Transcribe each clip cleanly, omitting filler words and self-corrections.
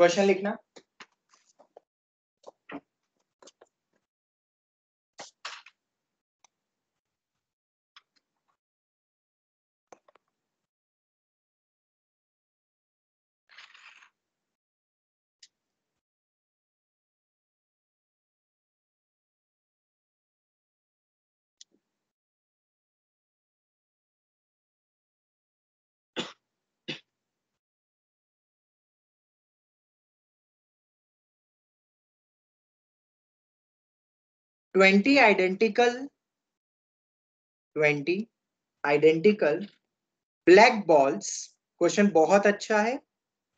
Question लिखना। Twenty identical black balls. Question बहुत अच्छा है,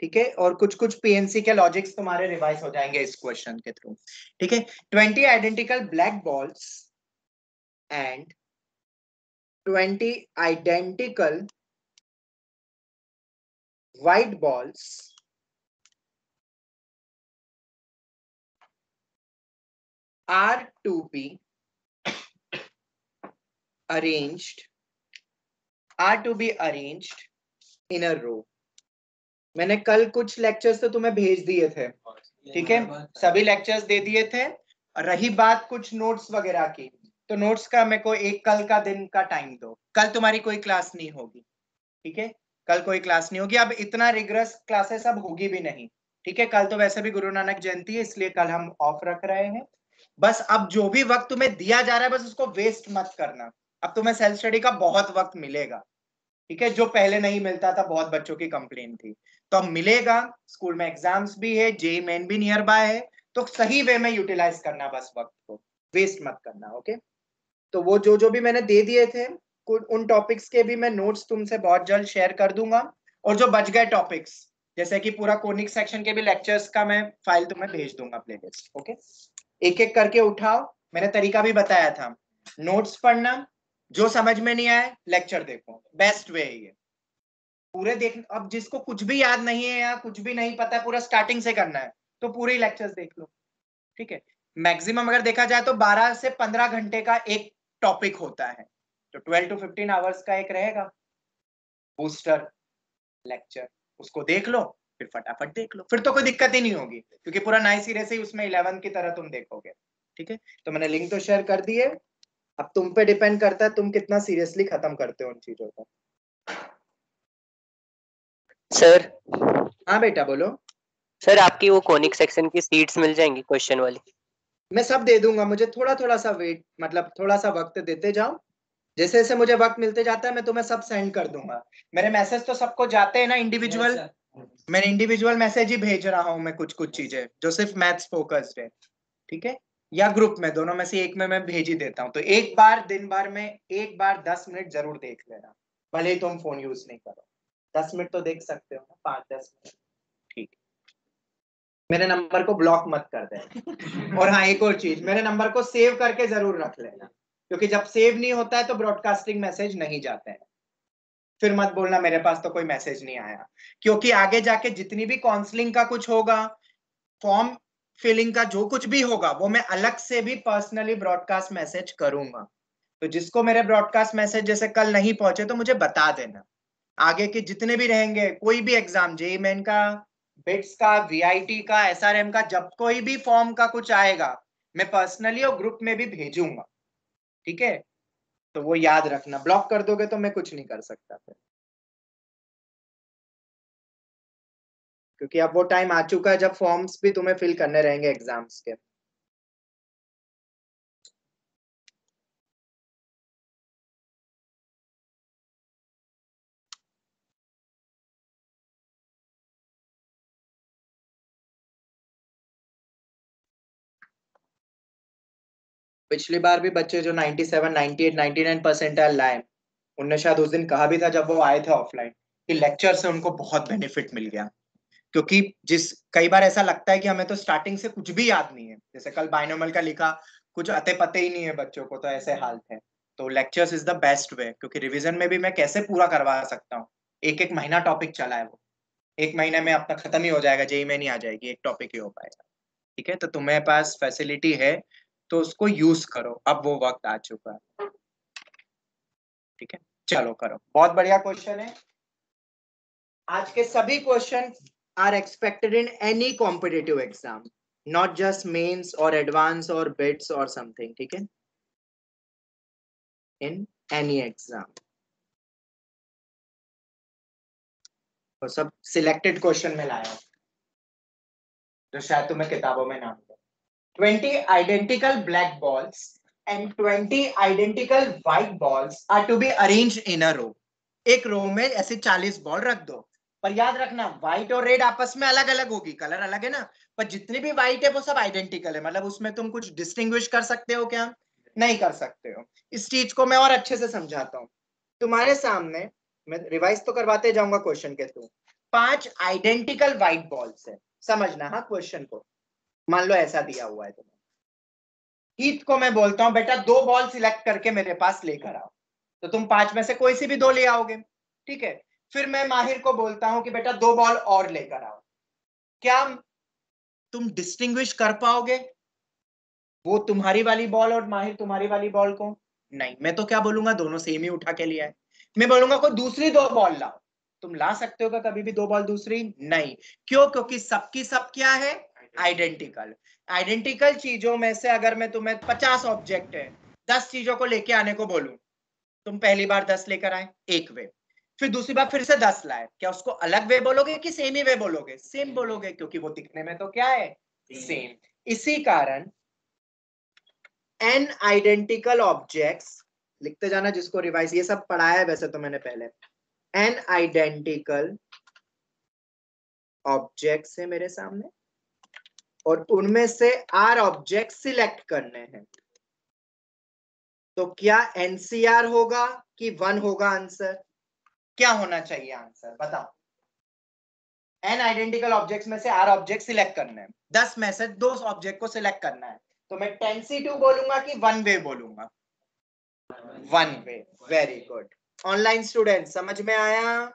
ठीक है, और कुछ कुछ पीएनसी के लॉजिक्स तुम्हारे रिवाइज हो जाएंगे इस क्वेश्चन के थ्रू, ठीक है। 20 identical black balls and 20 identical white balls are to be arranged in a row। मैंने कल कुछ लेक्चर्स तो तुम्हें भेज दिए थे, ठीक है, सभी लेक्चर्स दे दिए थे। रही बात कुछ नोट्स वगैरह की, तो नोट्स का मेरे को एक कल का दिन का टाइम दो। कल तुम्हारी कोई क्लास नहीं होगी, ठीक है, कल कोई क्लास नहीं होगी। अब इतना रिगरस क्लासेस अब होगी भी नहीं, ठीक है। कल तो वैसे भी गुरु नानक जयंती है, इसलिए कल हम ऑफ रख रहे हैं। बस अब जो भी वक्त तुम्हें दिया जा रहा है बस उसको वेस्ट मत करना। अब तुम्हें सेल्फ स्टडी का बहुत वक्त मिलेगा, ठीक है, जो पहले नहीं मिलता था, बहुत बच्चों की कंप्लेन थी, तो अब मिलेगा। स्कूल में एग्जाम्स भी है, जेई मेन भी नियर बाय है, तो सही वे में यूटिलाइज करना, बस वक्त को वेस्ट मत करना, ओके। तो वो जो जो भी मैंने दे दिए थे उन टॉपिक्स के भी मैं नोट्स तुमसे बहुत जल्द शेयर कर दूंगा। और जो बच गए टॉपिक्स, जैसे कि पूरा कोनिक सेक्शन के भी लेक्चर्स का मैं फाइल तुम्हें भेज दूंगा, प्लेलिस्ट, ओके। एक एक करके उठाओ, मैंने तरीका भी बताया था। नोट्स पढ़ना, जो समझ में नहीं आए लेक्चर देखो, बेस्ट वे है ये। पूरे देख, अब जिसको कुछ भी याद नहीं है या कुछ भी नहीं पता है, पूरा स्टार्टिंग से करना है, तो पूरे लेक्चर्स देख लो, ठीक है। मैक्सिमम अगर देखा जाए तो 12 से 15 घंटे का एक टॉपिक होता है, तो 12 to 15 आवर्स का एक रहेगा बूस्टर लेक्चर, उसको देख लो, फिर फटाफट देख लो, फिर तो कोई दिक्कत ही नहीं होगी, क्योंकि पूरा नए सिरे से ही उसमें 11 की तरह तुम देखोगे, ठीक है। तो मैंने लिंक तो शेयर कर दी है, अब तुम पे डिपेंड करता है तुम कितना सीरियसली खत्म करते हो उन चीजों को। सर। हाँ बेटा बोलो। सर आपकी वो कोनिक सेक्शन की सीट्स मिल जाएंगी क्वेश्चन वाली? मैं सब दे दूंगा, मुझे थोड़ा थोड़ा सा वेट, मतलब थोड़ा सा वक्त देते जाओ, जैसे जैसे मुझे वक्त मिलते जाता है मैं तुम्हें सब सेंड कर दूंगा। मेरे मैसेज तो सबको जाते हैं ना इंडिविजुअल, मैंने इंडिविजुअल मैसेज ही भेज रहा हूँ मैं, कुछ कुछ चीजें जो सिर्फ मैथ्स फोकस्ड है, ठीक है, या ग्रुप में, दोनों में से एक में मैं भेज ही देता हूँ। तो एक बार दिन भर में एक बार 10 मिनट जरूर देख लेना, भले ही तुम फोन यूज नहीं करो, 10 मिनट तो देख सकते हो ना, 5-10 मिनट, ठीक। मेरे नंबर को ब्लॉक मत कर देना। और हाँ, एक और चीज, मेरे नंबर को सेव करके जरूर रख लेना, क्योंकि जब सेव नहीं होता है तो ब्रॉडकास्टिंग मैसेज नहीं जाते हैं, फिर मत बोलना मेरे पास तो कोई मैसेज नहीं आया। क्योंकि आगे जाके जितनी भी काउंसलिंग का कुछ होगा, फॉर्म फिलिंग का जो कुछ भी होगा, वो मैं अलग से भी पर्सनली ब्रॉडकास्ट मैसेज करूंगा। तो जिसको मेरे ब्रॉडकास्ट मैसेज जैसे कल नहीं पहुंचे तो मुझे बता देना। आगे के जितने भी रहेंगे, कोई भी एग्जाम, जेईई मेन का, बिट्स का, वीआईटी का, एसआरएम का, जब कोई भी फॉर्म का कुछ आएगा मैं पर्सनली और ग्रुप में भी भेजूंगा, ठीक है। तो वो याद रखना, ब्लॉक कर दोगे तो मैं कुछ नहीं कर सकता फिर, क्योंकि अब वो टाइम आ चुका है जब फॉर्म्स भी तुम्हें फिल करने रहेंगे एग्जाम्स के। पिछली बार भी बच्चे जो 97, 98, 99 परसेंटाइल लाए, उनने शायद उस दिन कहा भी था जब वो आए थे ऑफलाइन कि लेक्चर से उनको बहुत बेनिफिट मिल गया। क्योंकि कई बार ऐसा लगता है कि हमें तो स्टार्टिंग से कुछ भी याद नहीं है, जैसे कल बाइनोमियल का लिखा, कुछ अते पते ही नहीं है बच्चों को, तो ऐसे हाल थे। तो lectures is the best way, क्योंकि रिवीजन में भी मैं कैसे पूरा करवा सकता हूँ, एक एक महीना टॉपिक चला है, वो एक महीने में अपना खत्म ही हो जाएगा, जेईई में नहीं आ जाएगी, एक टॉपिक ही हो पाएगा, ठीक है। तो तुम्हें पास फैसिलिटी है तो उसको यूज करो, अब वो वक्त आ चुका है, ठीक है। चलो करो, बहुत बढ़िया क्वेश्चन है। आज के सभी question are expected in any competitive exam, not just mains or advance or bids or something. ठीक है, in any exam. तो सब सिलेक्टेड क्वेश्चन में लाया जो शायद तुम्हें किताबों में नाम दो. 20 identical black balls and 20 identical white balls are to be arranged in a row. एक रो में ऐसे 40 बॉल रख दो, पर याद रखना व्हाइट और रेड आपस में अलग अलग होगी, कलर अलग है ना, पर जितनी भी व्हाइट है वो सब आइडेंटिकल है. मतलब उसमें तुम कुछ डिस्टिंग्विश कर सकते हो क्या? नहीं कर सकते हो. इस चीज को मैं और अच्छे से समझाता हूँ. तुम्हारे सामने मैं रिवाइज तो करवाते जाऊंगा क्वेश्चन के थ्रू. 5 आइडेंटिकल व्हाइट बॉल्स है, समझना हाँ क्वेश्चन को. मान लो ऐसा दिया हुआ है तुम्हें. ईथ को मैं बोलता हूं बेटा 2 बॉल सिलेक्ट करके मेरे पास लेकर आओ, तो तुम 5 में से कोई सी भी 2 ले आओगे. ठीक है, फिर मैं माहिर को बोलता हूं कि बेटा 2 बॉल और लेकर आओ. क्या तुम डिस्टिंग्विश कर पाओगे वो तुम्हारी वाली बॉल और माहिर तुम्हारी वाली बॉल को? नहीं. मैं तो क्या बोलूंगा, दोनों सेम ही उठा के लिया है. मैं बोलूंगा कोई दूसरी 2 बॉल लाओ. तुम ला सकते हो क्या कभी भी 2 बॉल दूसरी? नहीं. क्यों? क्योंकि सबकी सब क्या है? आइडेंटिकल. आइडेंटिकल चीजों में से अगर मैं तुम्हें 50 ऑब्जेक्ट है, 10 चीजों को लेके आने को बोलूं, तुम पहली बार 10 लेकर आए, एक वे. फिर दूसरी बार फिर से 10 लाए, क्या उसको अलग वे बोलोगे कि सेम ही वे बोलोगे? सेम बोलोगे, क्योंकि वो दिखने में तो क्या है? सेम. इसी कारण n आइडेंटिकल ऑब्जेक्ट्स लिखते जाना, जिसको रिवाइज ये सब पढ़ाया है वैसे तो मैंने पहले. n आइडेंटिकल ऑब्जेक्ट्स है मेरे सामने और उनमें से r ऑब्जेक्ट सिलेक्ट करने हैं. तो क्या NCR होगा कि 1 होगा? आंसर क्या होना चाहिए? आंसर बताओ. n आइडेंटिकल ऑब्जेक्ट्स में से r ऑब्जेक्ट सिलेक्ट करने हैं, 10 में से 2 ऑब्जेक्ट को सिलेक्ट करना है, तो मैं 10C2 बोलूंगा कि 1 वे बोलूंगा? 1 way. Very good. Online student समझ में आया?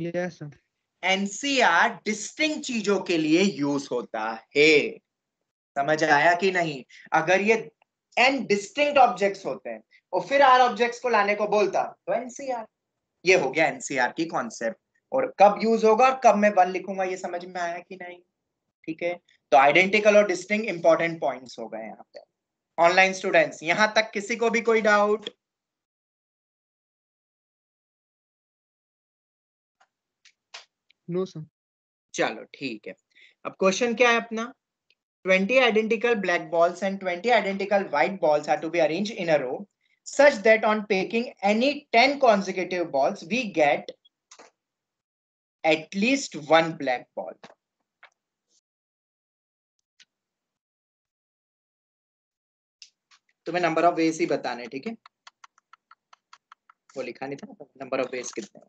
Yes sir. NCR डिस्टिंक्ट चीजों के लिए यूज होता है. समझ आया कि नहीं? अगर ये n डिस्टिंक्ट ऑब्जेक्ट्स होते हैं और फिर r ऑब्जेक्ट्स को लाने को बोलता तो NCR. ये हो गया NCR की कॉन्सेप्ट. और कब यूज होगा और कब मैं 1 लिखूंगा, ये समझ में आया कि नहीं? ठीक है, तो आइडेंटिकल और डिस्टिंक्ट इंपॉर्टेंट पॉइंट्स हो गए यहाँ पे. ऑनलाइन स्टूडेंट्स यहां तक किसी को भी कोई डाउट? No sir. चलो ठीक है. अब क्वेश्चन क्या है अपना? 20 identical black balls and 20 identical white balls are to be arranged in a row such that on picking any 10 consecutive balls we get at least 1 black ball. तुम्हें number of veg ही बताने. ठीक है, वो लिखा नहीं था नंबर ऑफ वेज कितने.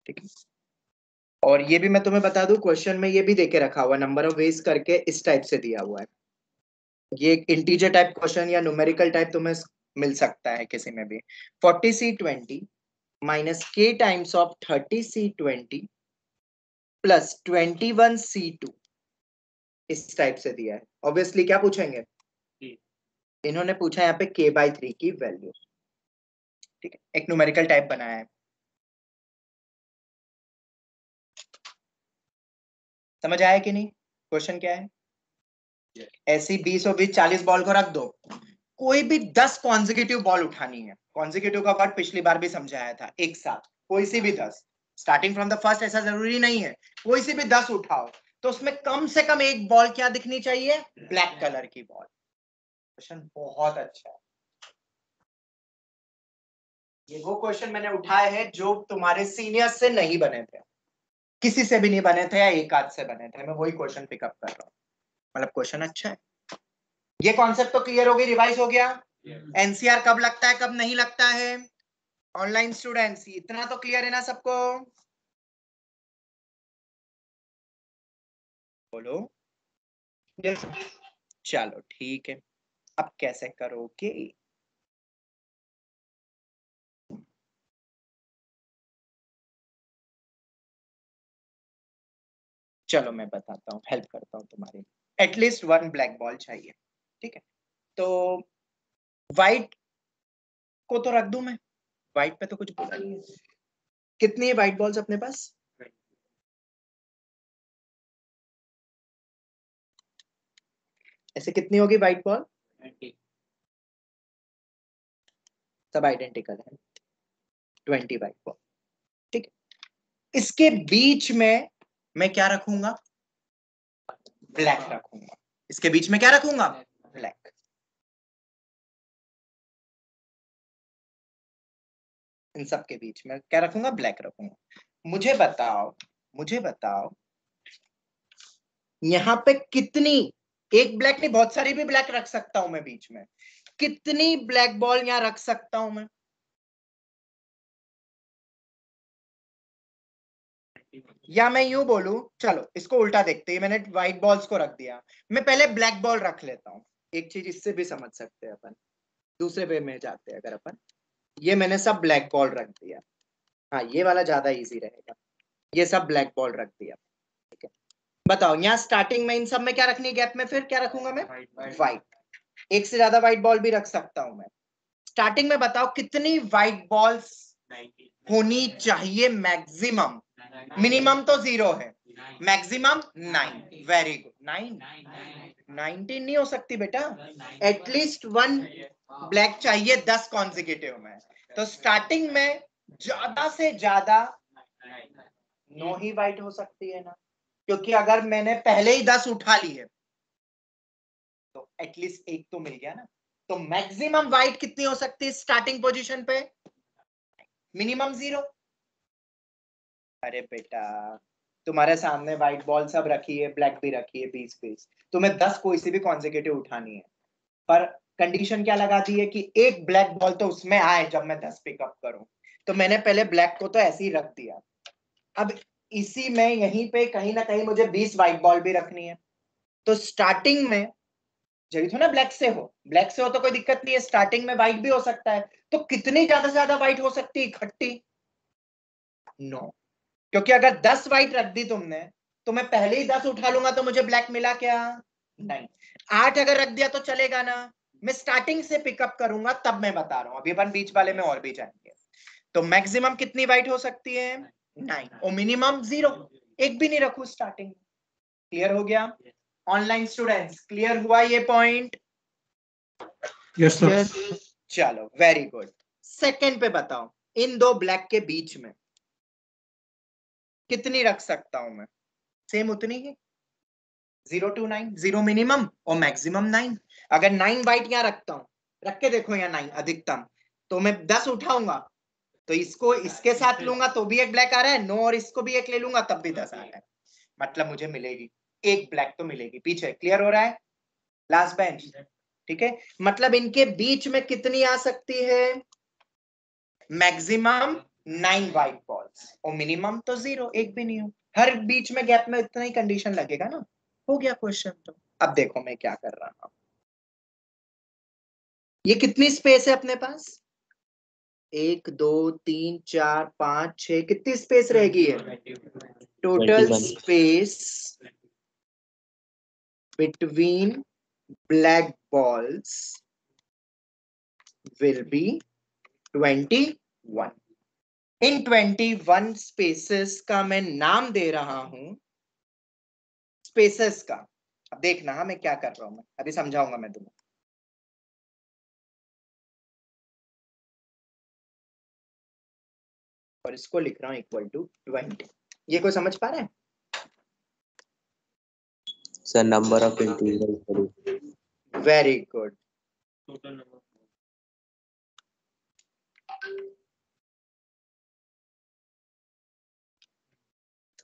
ठीक है, और ये भी मैं तुम्हें बता दूं, क्वेश्चन में ये भी देके रखा हुआ नंबर ऑफ वेज करके इस टाइप से दिया हुआ है. ये एक इंटीजर टाइप क्वेश्चन या न्यूमेरिकल टाइप तुम्हें मिल सकता है किसी में भी. 40C20 minus k times of 30C20 plus 21C2 इस टाइप से दिया है. ऑब्वियसली क्या पूछेंगे? इन्होंने पूछा यहाँ पे k/3 की वैल्यू. ठीक है, एक न्यूमेरिकल टाइप बनाया है. समझ आया कि नहीं? क्वेश्चन क्या है? ऐसी 20 और 20 40 बॉल को रख दो, कोई भी 10 कॉन्जिक्यूटिव बॉल उठानी है. कॉन्जिक्यूटिव का वर्ड पिछली बार भी समझाया था. एक साथ कोई सी भी 10, स्टार्टिंग फ्रॉम द फर्स्ट ऐसा जरूरी नहीं है. कोई सी भी 10 उठाओ तो उसमें कम से कम एक बॉल क्या दिखनी चाहिए? ब्लैक कलर की बॉल. क्वेश्चन बहुत अच्छा है. ये वो क्वेश्चन मैंने उठाए हैं जो तुम्हारे सीनियर से नहीं बने थे, किसी से भी नहीं बने थे या एक आध से बने थे. मैं वही क्वेश्चन पिकअप कर रहा हूँ. मतलब क्वेश्चन अच्छा है. ये कॉन्सेप्ट तो क्लियर हो गई, रिवाइज हो गया. एनसीआर कब लगता है कब नहीं लगता है? ऑनलाइन स्टूडेंट्स इतना तो क्लियर है ना सबको? बोलो. यस. चलो ठीक है. अब कैसे करोगे? चलो मैं बताता हूँ, हेल्प करता हूँ तुम्हारी. एटलीस्ट 1 ब्लैक बॉल चाहिए. ठीक है, तो व्हाइट को तो रख दूं मैं. व्हाइट पे तो कुछ बोला नहीं है. कितनी व्हाइट बॉल्स अपने पास? ऐसे कितनी होगी व्हाइट बॉल? सब आइडेंटिकल है, 20 व्हाइट बॉल। ठीक है, इसके बीच में मैं क्या रखूंगा? ब्लैक रखूंगा। इसके बीच में क्या रखूंगा? ब्लैक। इन सब के बीच में क्या रखूंगा? ब्लैक रखूंगा। मुझे बताओ यहां पे कितनी, एक ब्लैक नहीं बहुत सारी भी ब्लैक रख सकता हूं मैं बीच में, कितनी ब्लैक बॉल यहां रख सकता हूं मैं? या मैं यूं बोलूं, चलो इसको उल्टा देखते हैं, मैंने व्हाइट बॉल्स को रख दिया, मैं पहले ब्लैक बॉल रख लेता हूं। एक चीज इससे भी समझ सकते हैं अपन, दूसरे वे में जाते हैं अगर अपन, ये मैंने सब ब्लैक बॉल रख दिया, हाँ ये वाला ज्यादा इजी रहेगा, ये सब ब्लैक बॉल रख दिया। ठीक है, बताओ यहाँ स्टार्टिंग में इन सब में क्या रखनी है? गैप में फिर क्या रखूंगा मैं? व्हाइट। एक से ज्यादा व्हाइट बॉल भी रख सकता हूं मैं। स्टार्टिंग में बताओ कितनी व्हाइट बॉल्स होनी चाहिए मैक्सिमम? मिनिमम तो 0 है, मैक्सिमम 9। वेरी गुड, 19 नहीं हो सकती बेटा, एटलीस्ट 1 ब्लैक चाहिए 10 कॉन्जिक्यूटिव में। तो स्टार्टिंग में ज्यादा से ज्यादा 9 ही व्हाइट हो सकती है ना, क्योंकि अगर मैंने पहले ही 10 उठा लिए तो एटलीस्ट एक तो मिल गया ना। तो मैक्सिमम व्हाइट कितनी हो सकती है स्टार्टिंग पोजीशन पे? मिनिमम 0। अरे बेटा तुम्हारे सामने व्हाइट बॉल सब रखी है, ब्लैक भी रखी है 20 तुम्हें 10 कोई सी भी कॉन्जिक्यूटिव उठानी है, पर कंडीशन क्या लगा दी है कि एक ब्लैक बॉल तो उसमें आए जब मैं 10 पिकअप करूं। तो मैंने पहले ब्लैक को तो ऐसे ही रख दिया, अब इसी में यहीं पे कहीं ना कहीं मुझे 20 व्हाइट बॉल भी रखनी है। तो स्टार्टिंग में जरूरी थोड़ा ना ब्लैक से हो, ब्लैक से हो तो कोई दिक्कत नहीं है, स्टार्टिंग में व्हाइट भी हो सकता है। तो कितनी ज्यादा से ज्यादा व्हाइट हो सकती है इकट्ठी? 9, क्योंकि अगर 10 व्हाइट रख दी तुमने तो मैं पहले ही 10 उठा लूंगा तो मुझे ब्लैक मिला क्या? नहीं। 8 अगर रख दिया तो चलेगा ना, मैं स्टार्टिंग से पिकअप करूंगा तब मैं बता रहा हूं, अभी अपन बीच वाले में और भी जाएंगे। तो मैक्सिमम कितनी व्हाइट हो सकती है? 9 और मिनिमम 0, एक भी नहीं रखू स्टार्टिंग में। क्लियर हो गया? ऑनलाइन स्टूडेंट्स क्लियर हुआ ये पॉइंट? Yes sir. चलो वेरी गुड। सेकंड पे बताओ, इन दो ब्लैक के बीच में कितनी रख सकता हूं मैं? सेम उतनी ही, 0 to 9, 0 मिनिमम और मैक्सिमम 9। अगर 9 व्हाइट यहां रखता हूं, रख के देखो यहाँ 9 अधिकतम, तो मैं 10 उठाऊंगा तो इसको इसके साथ लूंगा तो भी एक ब्लैक आ रहा है, 9 और इसको भी एक ले लूंगा तब भी 10 आ रहा है, मतलब मुझे मिलेगी एक ब्लैक तो मिलेगी पीछे। क्लियर हो रहा है? Last bench. ठीक है, मतलब इनके बीच में कितनी आ सकती है? मैक्सिमम 9 व्हाइट बॉल्स और मिनिमम तो 0, एक भी नहीं हो। हर बीच में गैप में इतना ही कंडीशन लगेगा ना। हो गया क्वेश्चन। तो अब देखो मैं क्या कर रहा हूं, ये कितनी स्पेस है अपने पास? 1 2 3 4 5 6, कितनी स्पेस रहेगी है? Total 21 space between black balls will be 21। In 21 spaces का मैं नाम दे रहा हूं स्पेसेस का। अब देखना हाँ मैं क्या कर रहा हूं, मैं अभी समझाऊंगा मैं तुम्हें। और इसको लिख रहा हूं इक्वल टू 20। ये कोई समझ पा रहा है? Sir number of integers. Very good.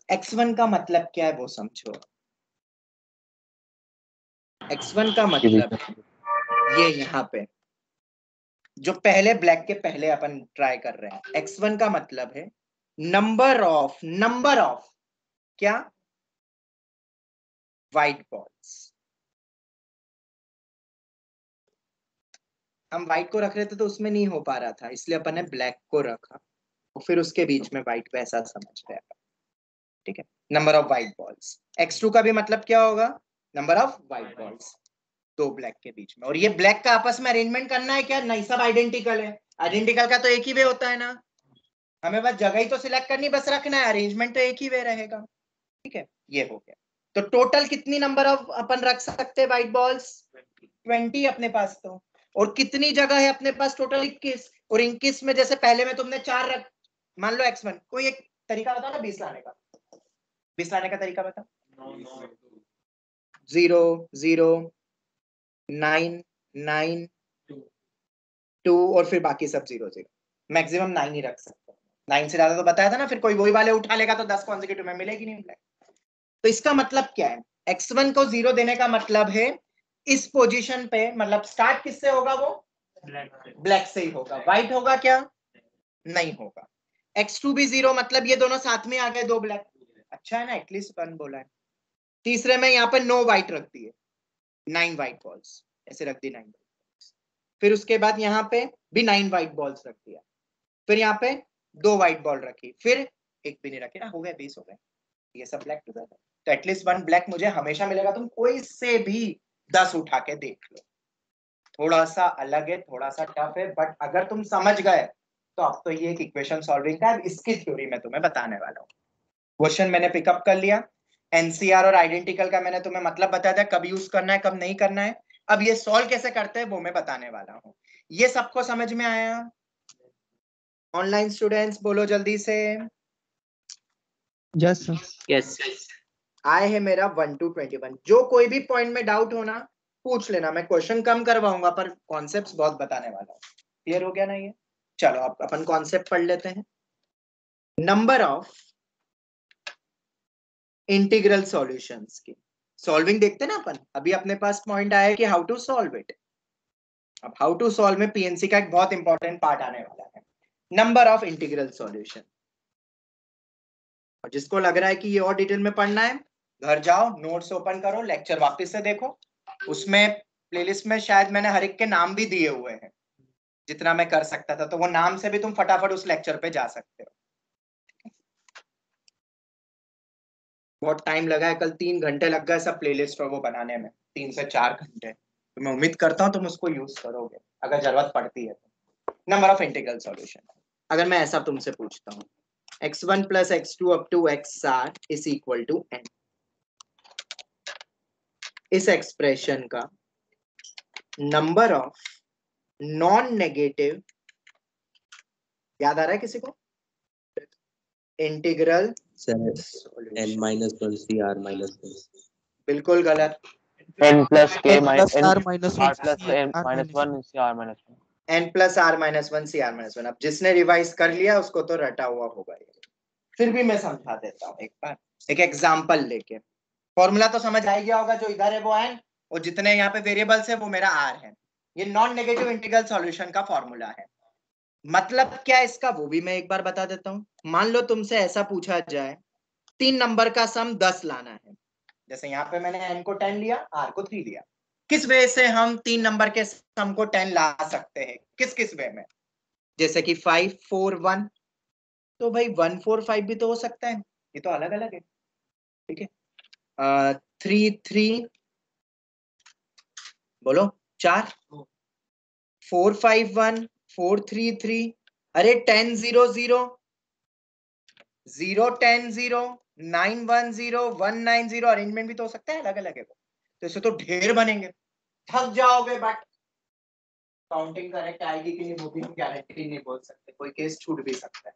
x1 का मतलब क्या है वो समझो। x1 का मतलब ये यहाँ पे जो पहले ब्लैक के पहले अपन ट्राई कर रहे हैं, x1 का मतलब है नंबर ऑफ क्या? White balls. हम व्हाइट को रख रहे थे तो उसमें नहीं हो पा रहा था, इसलिए अपन ने ब्लैक को रखा और फिर उसके बीच में व्हाइट को, ऐसा समझ रहे हैं। ठीक है, number of white balls. x2 का भी मतलब क्या होगा? नंबर ऑफ व्हाइट बॉल्स दो ब्लैक के बीच में। और ये ब्लैक का आपस में अरेंजमेंट करना है क्या? नहीं, सब आइडेंटिकल है, आइडेंटिकल का तो एक ही वे होता है ना। हमें बस जगह ही तो सिलेक्ट करनी, बस रखना है, अरेंजमेंट तो एक ही वे रहेगा। ठीक है, ये हो गया। तो टोटल कितनी नंबर ऑफ अपन रख सकते हैं व्हाइट बॉल्स? 20 अपने पास तो। और कितनी जगह है अपने पास? टोटल 21। और 21 में जैसे पहले में तुमने 4 रख, मान लो x1, कोई एक तरीका बताओ ना 20 लाने का। 20 लाने का तरीका बता। 0 0 9 9 2 और फिर बाकी सब 0 0। मैक्सिमम 9 ही रख सकते हो। 9 से ज्यादा तो बताया था ना, फिर कोई वही वाले उठा लेगा तो 10 कॉन्सेक्यूटिव में मिलेगी नहीं ब्लैक। तो इसका मतलब क्या है? x1 को 0 देने का मतलब है इस पोजीशन पे, मतलब स्टार्ट किससे होगा? वो ब्लैक से ही होगा। व्हाइट होगा क्या? नहीं होगा। x2 भी 0, मतलब ये दोनों साथ में आ गए, 2 ब्लैक। अच्छा है ना, एटलीस्ट 1 बोला है। तीसरे में यहाँ पे नो व्हाइट रख दिए, 9 व्हाइट बॉल्स, ऐसे रख दी 9 बॉल्स। फिर उसके बाद यहाँ पे भी 9 व्हाइट बॉल्स रख दिया। फिर यहाँ पे 2 व्हाइट बॉल रखी, फिर एक भी नहीं रखी ना, हो गए 20 हो गए। ये सब ब्लैक टुगेदर, तो एटलीस्ट 1 ब्लैक मुझे हमेशा मिलेगा। तुम कोई से भी 10 उठा के देख लो। थोड़ा सा अलग है, थोड़ा सा टफ है, बट अगर तुम समझ गए तो अब तो ये एक इक्वेशन सॉल्विंग का, इसकी थ्योरी मैं तुम्हें बताने वाला हूँ। क्वेश्चन मैंने पिकअप कर लिया, एनसीआर और आइडेंटिकल का मैंने तुम्हें मतलब बताया था, कब यूज करना है कब नहीं करना है। अब ये सॉल्व कैसे करते हैं वो मैं बताने वाला हूँ। ये सबको समझ में आया? ऑनलाइन स्टूडेंट्स बोलो जल्दी से। Yes, sir. यस। आए है मेरा 1 to 21। जो कोई भी पॉइंट में डाउट होना पूछ लेना, मैं क्वेश्चन कम करवाऊंगा पर कॉन्सेप्ट्स बहुत बताने वाला हूँ। क्लियर हो गया ना ये? चलो अब अपन कॉन्सेप्ट पढ़ लेते हैं। नंबर ऑफ इंटीग्रल सॉल्यूशंस की सॉल्विंग देखते ना अपन। अभी अपने पास पॉइंट आया कि हाउ टू सॉल्व इट। अब हाउ टू सॉल्व में पीएनसी का एक बहुत इंपॉर्टेंट पार्ट आने वाला है, नंबर ऑफ इंटीग्रल सॉल्यूशन। और जिसको लग रहा है कि ये और डिटेल में पढ़ना है, घर जाओ, नोट्स ओपन करो, लेक्चर वापस से देखो। उसमें प्लेलिस्ट में शायद मैंने हर एक के नाम भी दिए हुए हैं, जितना मैं कर सकता था, तो वो नाम से भी तुम फटाफट उस लेक्चर पे जा सकते हो। बहुत टाइम लगा है, कल 3 घंटे लग गए सब प्लेलिस्ट और वो बनाने में, 3 से 4 घंटे। तो मैं उम्मीद करता हूँ तुम उसको यूज करोगे अगर जरूरत पड़ती है तो। नंबर ऑफ इंटीग्रल सॉल्यूशन, अगर मैं ऐसा तुमसे पूछता हूँ, x1 plus x2 up to xr is equal to n, इस एक्सप्रेशन का नंबर ऑफ नॉन नेगेटिव, याद आ रहा है किसी को? इंटीग्रल n-1 CR -1 बिल्कुल गलत। n plus k N minus plus n R minus 1 r plus C n R minus minus 1 c r minus 1। n plus r minus 1 c r minus 1। अब जिसने revise कर लिया उसको तो रटा हुआ होगा ये, फिर भी मैं समझा देता हूँ एक बार, एक एग्जाम्पल लेके। फॉर्मूला तो समझ आ गया होगा, जो इधर है वो n और जितने यहाँ पे वेरिएबल्स है वो मेरा r है। ये नॉन नेगेटिव इंटीग्रल सॉल्यूशन का फॉर्मूला है। मतलब क्या इसका वो भी मैं एक बार बता देता हूँ। मान लो तुमसे ऐसा पूछा जाए 3 नंबर का सम 10 लाना है, जैसे यहाँ पे मैंने n को 10 लिया, r को 3 लिया। किस वे से हम 3 नंबर के सम को 10 ला सकते हैं? किस किस वे में? जैसे कि 5 4 1, तो भाई 1 4 5 भी तो हो सकता है, ये तो अलग अलग है। ठीक है, 3 3 बोलो 4, 4 5 1 4 3 3, अरे 10 0 0 0 10 0 9 1 0 1 9 0, अरेंजमेंट भी तो हो सकता है, अलग अलग है वो। तो इससे तो ढेर बनेंगे, थक जाओगे, बट काउंटिंग करेक्ट आएगी कि नहीं वो भी गारंटी नहीं बोल सकते, कोई केस छूट भी सकता है।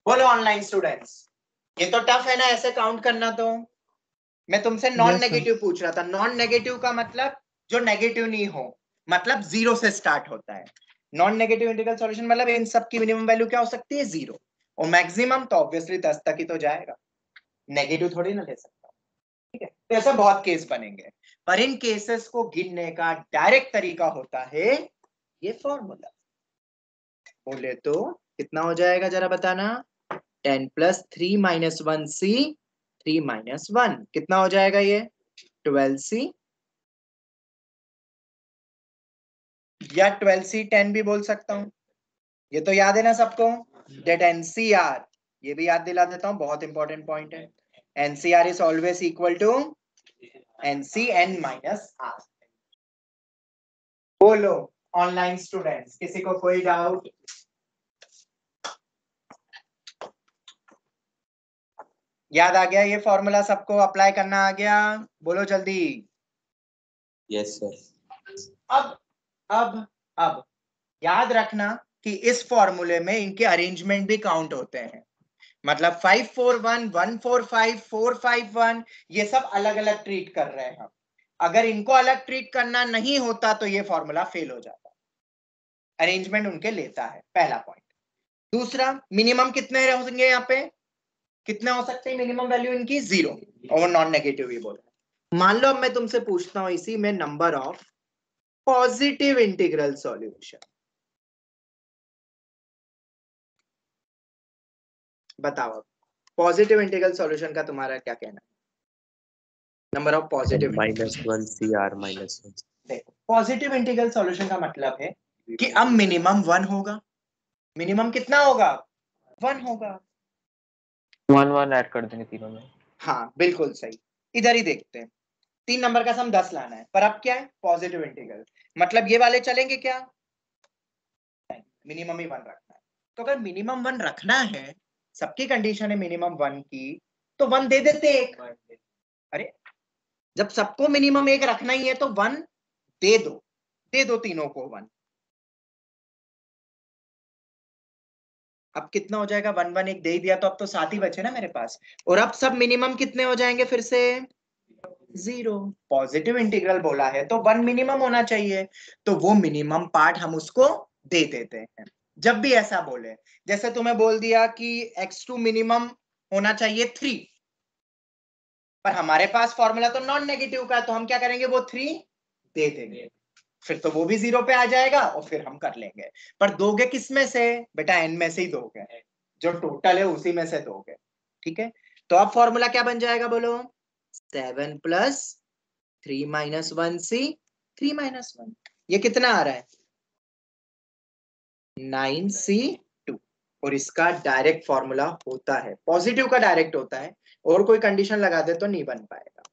बोलो ऑनलाइन स्टूडेंट्स, ये तो टफ है ना ऐसे काउंट करना। तो मैं तुमसे नॉन Yes, sir. नेगेटिव पूछ रहा था। नॉन नेगेटिव का मतलब जो नेगेटिव नहीं हो, मतलब 0 से स्टार्ट होता है। नॉन नेगेटिव इंटीग्रल सॉल्यूशन मतलब इन सब की मिनिमम वैल्यू क्या हो सकती है? 0, और मैक्सिमम तो ऑब्वियसली 10 तक ही तो जाएगा, नेगेटिव थोड़ी ना ले सकता। ठीक है, तो ऐसे बहुत केस बनेंगे, पर इन केसेस को गिनने का डायरेक्ट तरीका होता है ये फॉर्मूला। बोले तो कितना हो जाएगा जरा बताना? 10 plus 3 minus 1c 3 minus 1, कितना हो जाएगा ये? 12c, या 12c 10 भी बोल सकता हूं। ये तो याद है ना सबको, डेट एनसीआर, ये भी याद दिला देता हूं, बहुत इंपॉर्टेंट पॉइंट है। NCR is always equal to NCN minus R. बोलो ऑनलाइन स्टूडेंट्स, किसी को कोई डाउट? याद आ गया ये फॉर्मूला? सबको अप्लाई करना आ गया? बोलो जल्दी। Yes sir. अब याद रखना कि इस फॉर्मूले में इनके अरेंजमेंट भी काउंट होते हैं। मतलब 541, 145, 451 ये सब अलग अलग ट्रीट कर रहे हैं हम। अगर इनको अलग ट्रीट करना नहीं होता तो ये फॉर्मूला फेल हो जाता। अरेंजमेंट उनके लेता है, पहला पॉइंट। दूसरा, मिनिमम कितने होंगे यहाँ पे? कितने हो सकते हैं मिनिमम वैल्यू इनकी? 0, और नॉन नेगेटिव ही बोल रहे हैं। मान लो अब मैं तुमसे पूछता हूं इसी में number of positive integral solution, बताओ अब पॉजिटिव इंटीग्रल सॉल्यूशन का तुम्हारा क्या कहना है? Number of positive -1 CR-1। देखो, पॉजिटिव इंटीग्रल सॉल्यूशन का मतलब है कि अब मिनिमम 1 होगा। मिनिमम कितना होगा? 1 होगा। 1 ऐड कर देंगे तीनों में। हाँ बिल्कुल सही। इधर ही देखते हैं, 3 नंबर का सम 10 लाना है, पर अब क्या है? पॉजिटिव इंटीग्रल, मतलब ये वाले चलेंगे क्या? मिनिमम ही 1 रखना है। तो अगर मिनिमम 1 रखना है, सबकी कंडीशन है मिनिमम 1 की, तो 1 दे देते एक। अरे जब सबको मिनिमम 1 रखना ही है तो 1 दे दो तीनों को 1। अब कितना हो जाएगा? 1 1 1 दे ही दिया, तो अब तो 7 ही बचे ना मेरे पास। और अब सब मिनिमम कितने हो जाएंगे फिर से? 0। पॉजिटिव इंटीग्रल बोला है तो 1 मिनिमम होना चाहिए, तो वो मिनिमम पार्ट हम उसको दे देते हैं। जब भी ऐसा बोले, जैसे तुम्हें बोल दिया कि x2 मिनिमम होना चाहिए 3, पर हमारे पास फॉर्मूला तो नॉन नेगेटिव का है, तो हम क्या करेंगे? वो 3 दे देंगे, फिर तो वो भी 0 पे आ जाएगा और फिर हम कर लेंगे। पर दोगे किस में से? बेटा n में से ही दोगे, जो टोटल है उसी में से दोगे। ठीक है, तो अब फॉर्मूला क्या बन जाएगा बोलो? 7 + 3 - 1c 3 - 1, ये कितना आ रहा है? 9c2। और इसका डायरेक्ट फॉर्मूला होता है, पॉजिटिव का डायरेक्ट होता है, और कोई कंडीशन लगा दे तो नहीं बन पाएगा।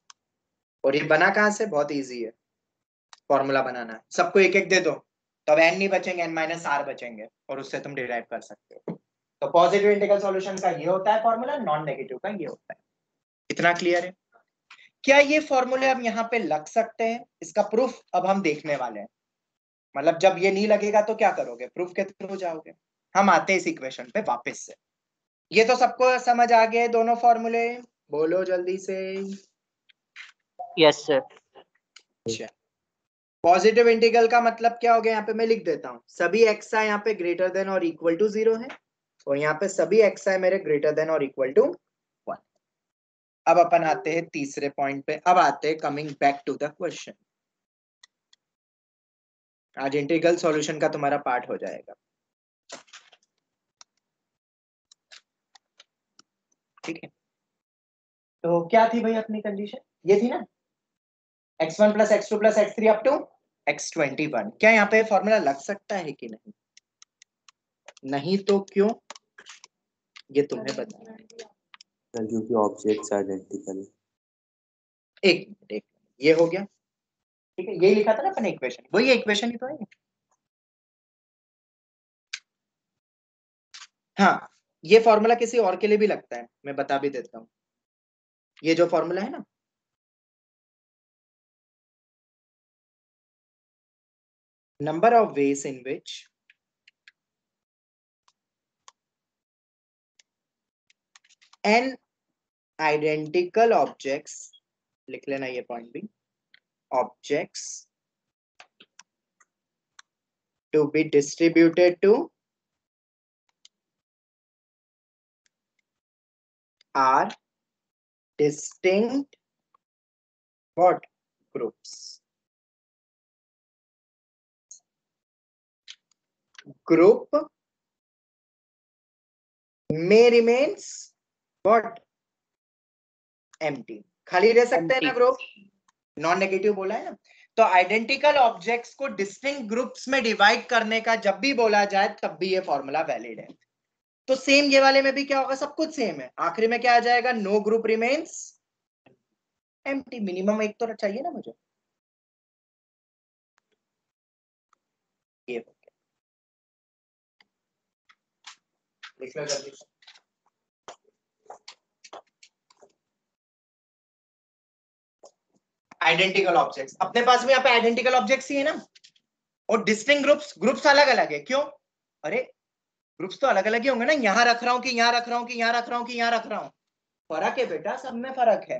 और ये बना कहां से? बहुत इजी है फॉर्मूला बनाना। सबको एक एक दे दो, तो अब n नहीं बचेंगे, n - r बचेंगे, और उससे तुम डिराइव कर सकते हो। तो पॉजिटिव इंटीग्रल सॉल्यूशन का ये होता है फॉर्मूला, नॉन नेगेटिव का ये होता है। इतना क्लियर है? क्या ये फॉर्मूले अब यहाँ पे लग सकते हैं? इसका प्रूफ अब हम देखने वाले हैं। मतलब जब ये नहीं लगेगा तो क्या करोगे? प्रूफ के थ्रू जाओगे। हम आते हैं इस इक्वेशन पे वापस से। ये तो सबको समझ आ गए दोनों फॉर्मूले? बोलो जल्दी से। Yes sir. अच्छा, पॉजिटिव इंटीग्रल का मतलब क्या हो गया? यहाँ पे मैं लिख देता हूँ, सभी एक्स आई यहाँ पे ग्रेटर देन और इक्वल टू 0 है, और यहाँ पे सभी एक्स आई मेरे ग्रेटर देन और इक्वल टू 1। अब अपन आते हैं तीसरे पॉइंट पे। अब आते हैं coming back to the question. आज इंटीग्रल सॉल्यूशन का तुम्हारा पार्ट हो जाएगा। ठीक है, तो क्या थी भाई अपनी कंडीशन? ये थी ना, x1 + x2 + x3 up to x21। क्या यहाँ पे फॉर्मूला लग सकता है कि नहीं? नहीं तो क्यों, ये तुम्हें बताना है। सर क्योंकि ऑब्जेक्ट्स आइडेंटिकल है। एक मिनट, ये हो गया। ठीक है, यही लिखा था ना अपने इक्वेशन, वही इक्वेशन ही तो है। हाँ, ये फॉर्मूला किसी और के लिए भी लगता है, मैं बता भी देता हूं। ये जो फॉर्मूला है ना, number of ways in which n identical objects, लिख लेना ये पॉइंट भी, objects to be distributed to are distinct what groups? Group may remains what? Empty, खाली रह सकते हैं ना ग्रुप, नॉन नेगेटिव बोला है ना। तो आइडेंटिकल ऑब्जेक्ट्स को डिस्टिंक्ट ग्रुप्स में डिवाइड करने का जब भी बोला जाए तब भी ये फॉर्मूला वैलिड है। तो सेम ये वाले में भी क्या होगा? सब कुछ सेम है, आखिरी में क्या आ जाएगा? No group remains empty. Minimum एक तो चाहिए ना मुझे। ये लिख लो जल्दी। आइडेंटिकल ऑब्जेक्ट्स, अपने पास भी यहाँ पे आइडेंटिकल ऑब्जेक्ट्स ही है ना, और डिस्टिंक्ट ग्रुप्स अलग अलग है। क्यों? अरे ग्रुप्स तो अलग अलग ही होंगे ना, यहाँ रख रहा हूँ कि यहाँ रख रहा हूँ कि यहाँ रख रहा हूँ कि यहाँ रख रहा हूँ, फर्क है बेटा, सब में फर्क है।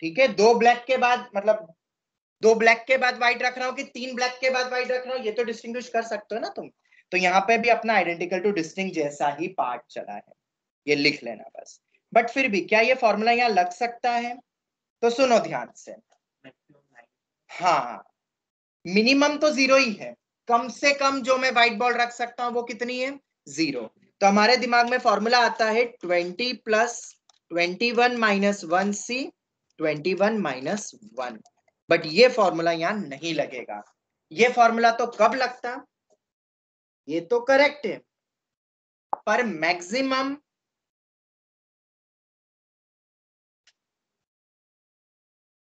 ठीक है, 2 ब्लैक के बाद मतलब 2 ब्लैक के बाद व्हाइट रख रहा हूँ कि 3 ब्लैक के बाद व्हाइट रख रहा हूँ, ये तो डिस्टिंग्विश कर सकते हो ना तुम। तो यहाँ पे भी अपना आइडेंटिकल टू डिस्टिंक्ट जैसा ही पार्ट चला है, ये लिख लेना बस। बट फिर भी क्या ये फॉर्मूला यहाँ लग सकता है? तो सुनो ध्यान से, हाँ मिनिमम तो 0 ही है, कम से कम जो मैं व्हाइट बॉल रख सकता हूँ वो कितनी है? 0। तो हमारे दिमाग में फॉर्मूला आता है 20 plus 21 minus 1c 21 minus 1। But ये फॉर्मूला यहां नहीं लगेगा। ये फॉर्मूला तो कब लगता? ये तो करेक्ट है, पर maximum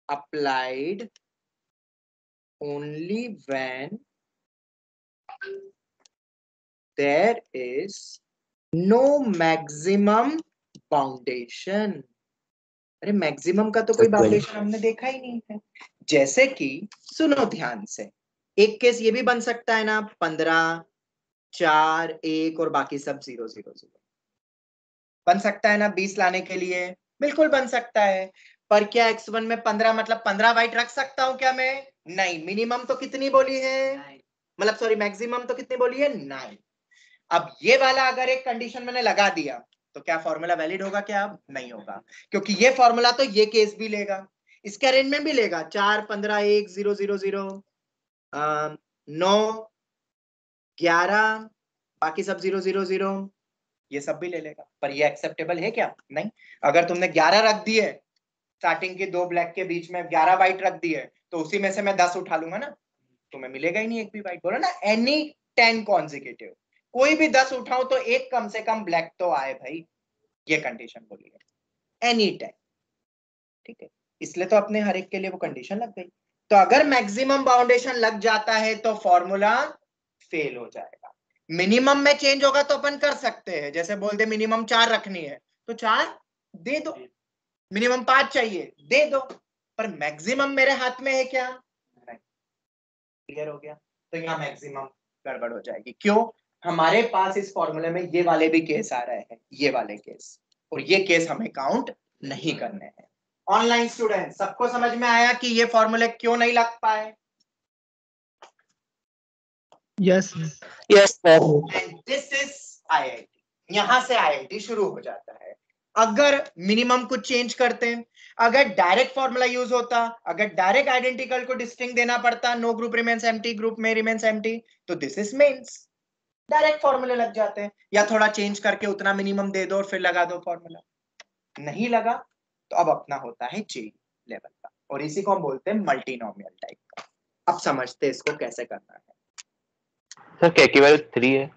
applied only when there is no maximum बाउंडेशन। अरे मैक्सिमम का तो कोई बाउंडेशन हमने देखा ही नहीं है। जैसे कि सुनो ध्यान से, एक केस ये भी बन सकता है ना, 15 4 1 और बाकी सब 0 0 0 बन सकता है ना 20 लाने के लिए? बिल्कुल बन सकता है। पर क्या x1 में 15 मतलब 15 वाइट रख सकता हूं क्या मैं? नहीं। मिनिमम तो कितनी बोली है? मतलब सॉरी मैक्सिमम तो कितनी बोली है? 9। अब ये वाला अगर एक कंडीशन मैंने लगा दिया तो क्या फॉर्मूला वैलिड होगा क्या? अब नहीं होगा, क्योंकि ये फॉर्मूला तो ये केस भी लेगा, इसके अरेंजमेंट भी लेगा। 4 15 1 0 0 0 9 11 बाकी सब 0 0 0 ये सब भी ले लेगा। पर ये एक्सेप्टेबल है क्या? नहीं। अगर तुमने 11 रख दिए स्टार्टिंग के 2 ब्लैक के बीच में, 11 व्हाइट रख दिए, तो उसी में से मैं 10 उठा लूंगा ना, तुम्हें मिलेगा ही नहीं एक भी व्हाइट। बोलो ना एनी 10 कॉन्जिक्यूटिव, कोई भी 10 उठाओ तो एक कम से कम ब्लैक तो आए भाई, ये कंडीशन बोली है एनी 10। ठीक है, इसलिए तो अपने हर एक के लिए वो कंडीशन लग गई। तो अगर मैक्सिमम बाउंडेशन लग जाता है तो फॉर्मूला फेल हो जाएगा। मिनिमम में चेंज होगा तो अपन कर सकते हैं, जैसे बोल दे मिनिमम 4 रखनी है तो 4 दे दो, मिनिमम 5 चाहिए दे दो, पर मैक्सिमम मेरे हाथ में है क्या? नहीं। क्लियर हो गया? तो यहाँ मैक्सिमम गड़बड़ हो जाएगी। क्यों? हमारे पास इस फॉर्मूले में ये वाले भी केस आ रहे हैं, ये वाले केस, और ये केस हमें काउंट नहीं करने हैं। ऑनलाइन स्टूडेंट सबको समझ में आया कि ये फॉर्मूले क्यों नहीं लग पाए? Yes. Yes sir. And this is IIT, यहां से आईआईटी शुरू हो जाता है। अगर मिनिमम कुछ चेंज करते हैं, अगर डायरेक्ट फॉर्मूला यूज होता, अगर डायरेक्ट आइडेंटिकल को डिस्टिंक्ट देना पड़ता, no group remains empty, group में रिमेन्स एम्प्टी, तो दिस इज मीन्स डायरेक्ट फॉर्मूले लग जाते हैं। या थोड़ा चेंज करके उतना मिनिमम दे दो और फिर लगा दो फॉर्मूला। नहीं लगा तो अब अपना होता है जे लेवल का, और इसी को हम बोलते हैं मल्टीनोमियल टाइप का। अब समझते हैं इसको कैसे करना है। सर के की वैल्यू 3 है।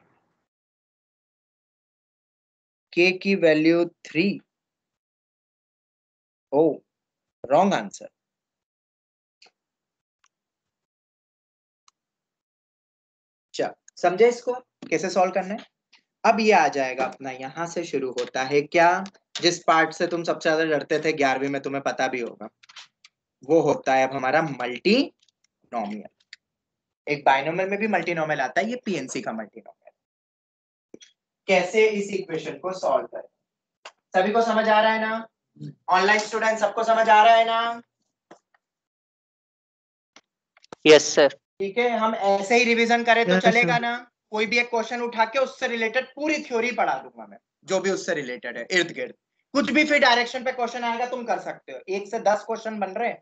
के की वैल्यू 3? ओ रॉन्ग आंसर। चल समझे इसको कैसे सॉल्व करना है? अब ये आ जाएगा अपना, यहां से शुरू होता है क्या? जिस पार्ट से तुम सबसे ज्यादा डरते थे 11वीं में, तुम्हें पता भी होगा, वो होता है अब हमारा मल्टीनोमियल। एक बाइनोमियल में भी मल्टीनोमियल आता है, ये पीएनसी का मल्टीनोमियल। कैसे इस इक्वेशन को सॉल्व करें? सभी को समझ आ रहा है ना? ऑनलाइन स्टूडेंट सबको समझ आ रहा है ना? Yes sir. ठीक है, हम ऐसे ही रिवीजन करें तो Yes, चलेगा sir. ना? कोई भी एक क्वेश्चन उठा के उससे रिलेटेड पूरी थ्योरी पढ़ा दूंगा मैं, जो भी उससे रिलेटेड है इर्द गिर्द, कुछ भी फिर डायरेक्शन पे क्वेश्चन आएगा तुम कर सकते हो। 1 से 10 क्वेश्चन बन रहे हैं,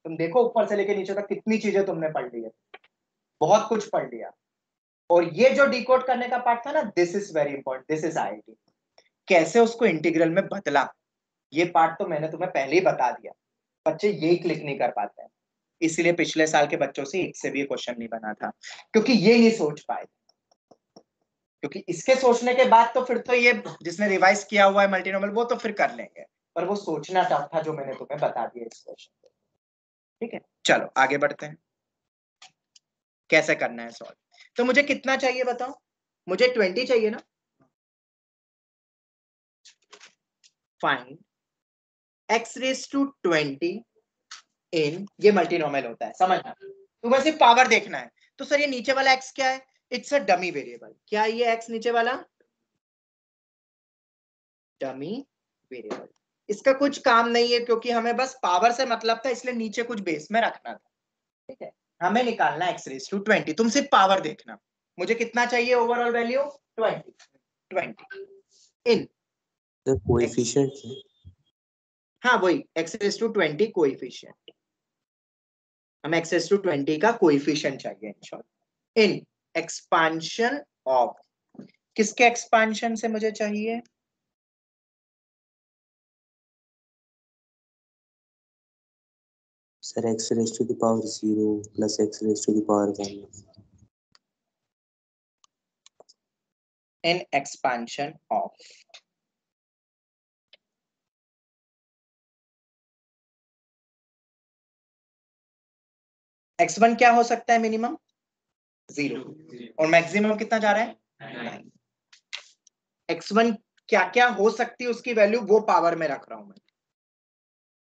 तुम देखो ऊपर से लेके नीचे तक कितनी चीजें तुमने पढ़ ली है, बहुत कुछ पढ़ लिया। और ये जो डिकोड करने का पार्ट था ना, this is very important, this is IIT. कैसे उसको इंटीग्रल में बदला, ये पार्ट तो मैंने तुम्हें पहले ही बता दिया, बच्चे यही क्लिक नहीं कर पाते हैं, इसलिए पिछले साल के बच्चों से एक से भी क्वेश्चन नहीं बना था, क्योंकि ये नहीं सोच पाए। क्योंकि इसके सोचने के बाद तो फिर तो ये जिसने रिवाइज किया हुआ है मल्टीनोमियल वो तो फिर कर लेंगे, पर वो सोचना टफ था जो मैंने तुम्हें बता दिया इस क्वेश्चन। ठीक है, चलो आगे बढ़ते हैं। कैसे करना है सॉल्व? तो मुझे कितना चाहिए बताओ? मुझे 20 चाहिए ना? फाइंड x raised to 20 इन, ये मल्टीनोमियल होता है, समझना, तुम्हें सिर्फ पावर देखना है। तो सर ये नीचे वाला x क्या है? It's a dummy variable. क्या है ये x नीचे वाला? Dummy variable. इसका कुछ काम नहीं है क्योंकि हमें बस पावर से मतलब था, इसलिए नीचे कुछ बेस में रखना था। ठीक है, हमें निकालना x रेज टू 20, तुम सिर्फ पावर देखना। मुझे कितना चाहिए overall value? 20 in The coefficient है। हाँ वही x रेज टू 20 कोएफिशिएंट, हमें x रेज टू 20 का कोएफिशिएंट चाहिए in short. In expansion of, किसके एक्सपांशन से मुझे चाहिए? Sir, x raised to the power 0 plus x raised to the power 1. In expansion of x1 क्या हो सकता है? मिनिमम 0 और मैक्सिमम कितना जा रहा है? 9। x1 क्या क्या हो सकती है उसकी वैल्यू, वो पावर में रख रहा हूं मैं,